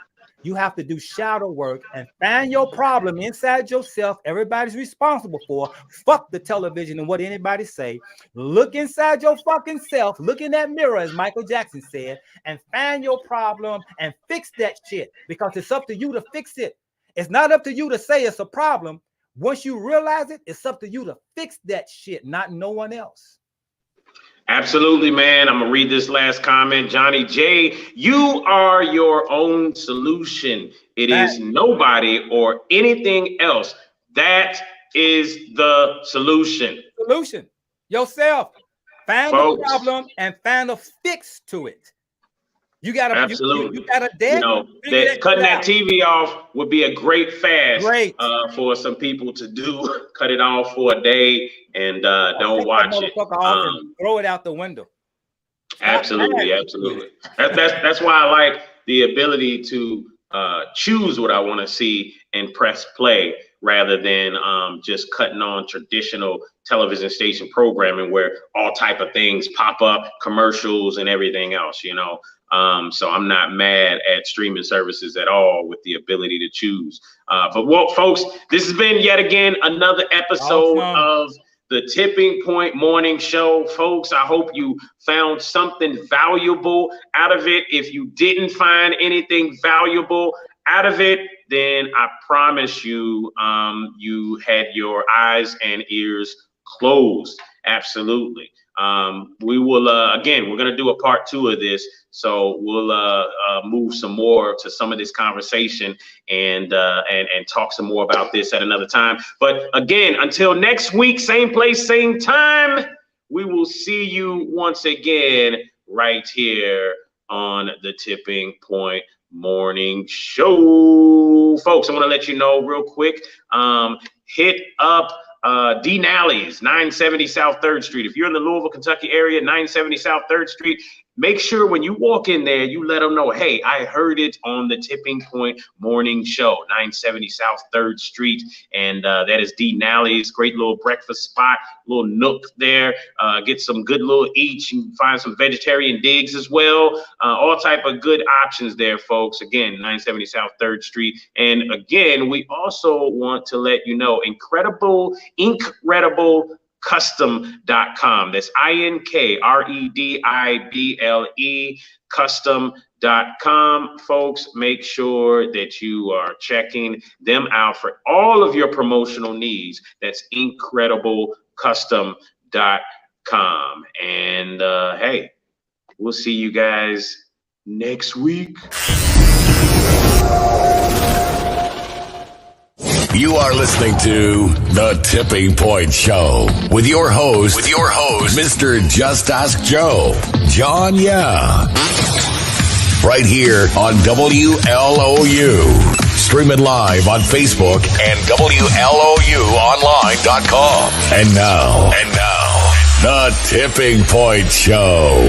You have to do shadow work and find your problem inside yourself. Everybody's responsible for. Fuck the television and what anybody say. Look inside your fucking self. Look in that mirror, as Michael Jackson said, and find your problem and fix that shit, because it's up to you to fix it. It's not up to you to say it's a problem. Once you realize it, it's up to you to fix that shit, not no one else. Absolutely, man. I'm gonna read this last comment. Johnny J, you are your own solution. It is nobody or anything else. That is the solution. Solution. Yourself. Find the problem and find a fix to it. You gotta absolutely. You gotta cutting that TV off would be a great fast for some people to do. Cut it off for a day and don't watch it. Throw it out the window. Absolutely. That's why I like the ability to choose what I want to see and press play, rather than just cutting on traditional television station programming where all type of things pop up, commercials and everything else, So I'm not mad at streaming services at all with the ability to choose. But folks, this has been yet again another episode of the Tipping Point Morning Show. Folks, I hope you found something valuable out of it. If you didn't find anything valuable out of it, then I promise you, you had your eyes and ears closed. Absolutely. We will, again, we're going to do a part 2 of this. So we'll move some more to some of this conversation and talk some more about this at another time. But again, until next week, same place, same time, we will see you once again right here on the Tipping Point Morning Show. Folks, I want to let you know real quick, hit up D Nally's, 970 South 3rd Street. If you're in the Louisville, Kentucky area, 970 South 3rd Street, make sure when you walk in there, you let them know, hey, I heard it on the Tipping Point Morning Show, 970 South 3rd Street. And that is D Nally's, great little breakfast spot, little nook there. Get some good little eats. You can find some vegetarian digs as well. All type of good options there, folks. Again, 970 South 3rd Street. And again, we also want to let you know, Incredible Custom.com. That's INKREDIBLE custom.com. .com. Folks, make sure that you are checking them out for all of your promotional needs. That's incrediblecustom.com. And hey, we'll see you guys next week. You are listening to The Tipping Point Show with your host, Mr. Just Ask Joe, John Yeah. Right here on WLOU. Stream it live on Facebook and WLOUonline.com. And now, The Tipping Point Show.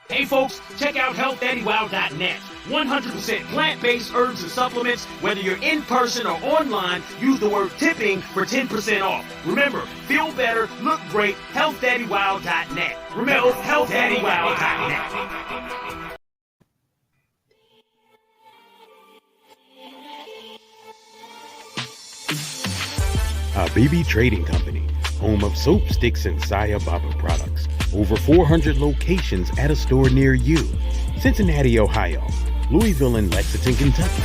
Hey folks, check out healthdaddywow.net. 100% plant-based herbs and supplements. Whether you're in person or online, use the word tipping for 10% off. Remember, feel better, look great, healthdaddywow.net. Remember, healthdaddywow.net. Habibi Trading Company, home of soap, sticks, and Saya Baba products. Over 400 locations at a store near you. Cincinnati, Ohio, Louisville and Lexington, Kentucky,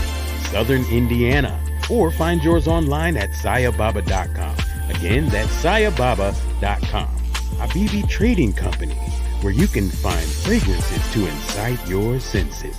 Southern Indiana, or find yours online at sayababa.com. Again, that's sayababa.com. Habibi Trading Company, where you can find fragrances to incite your senses.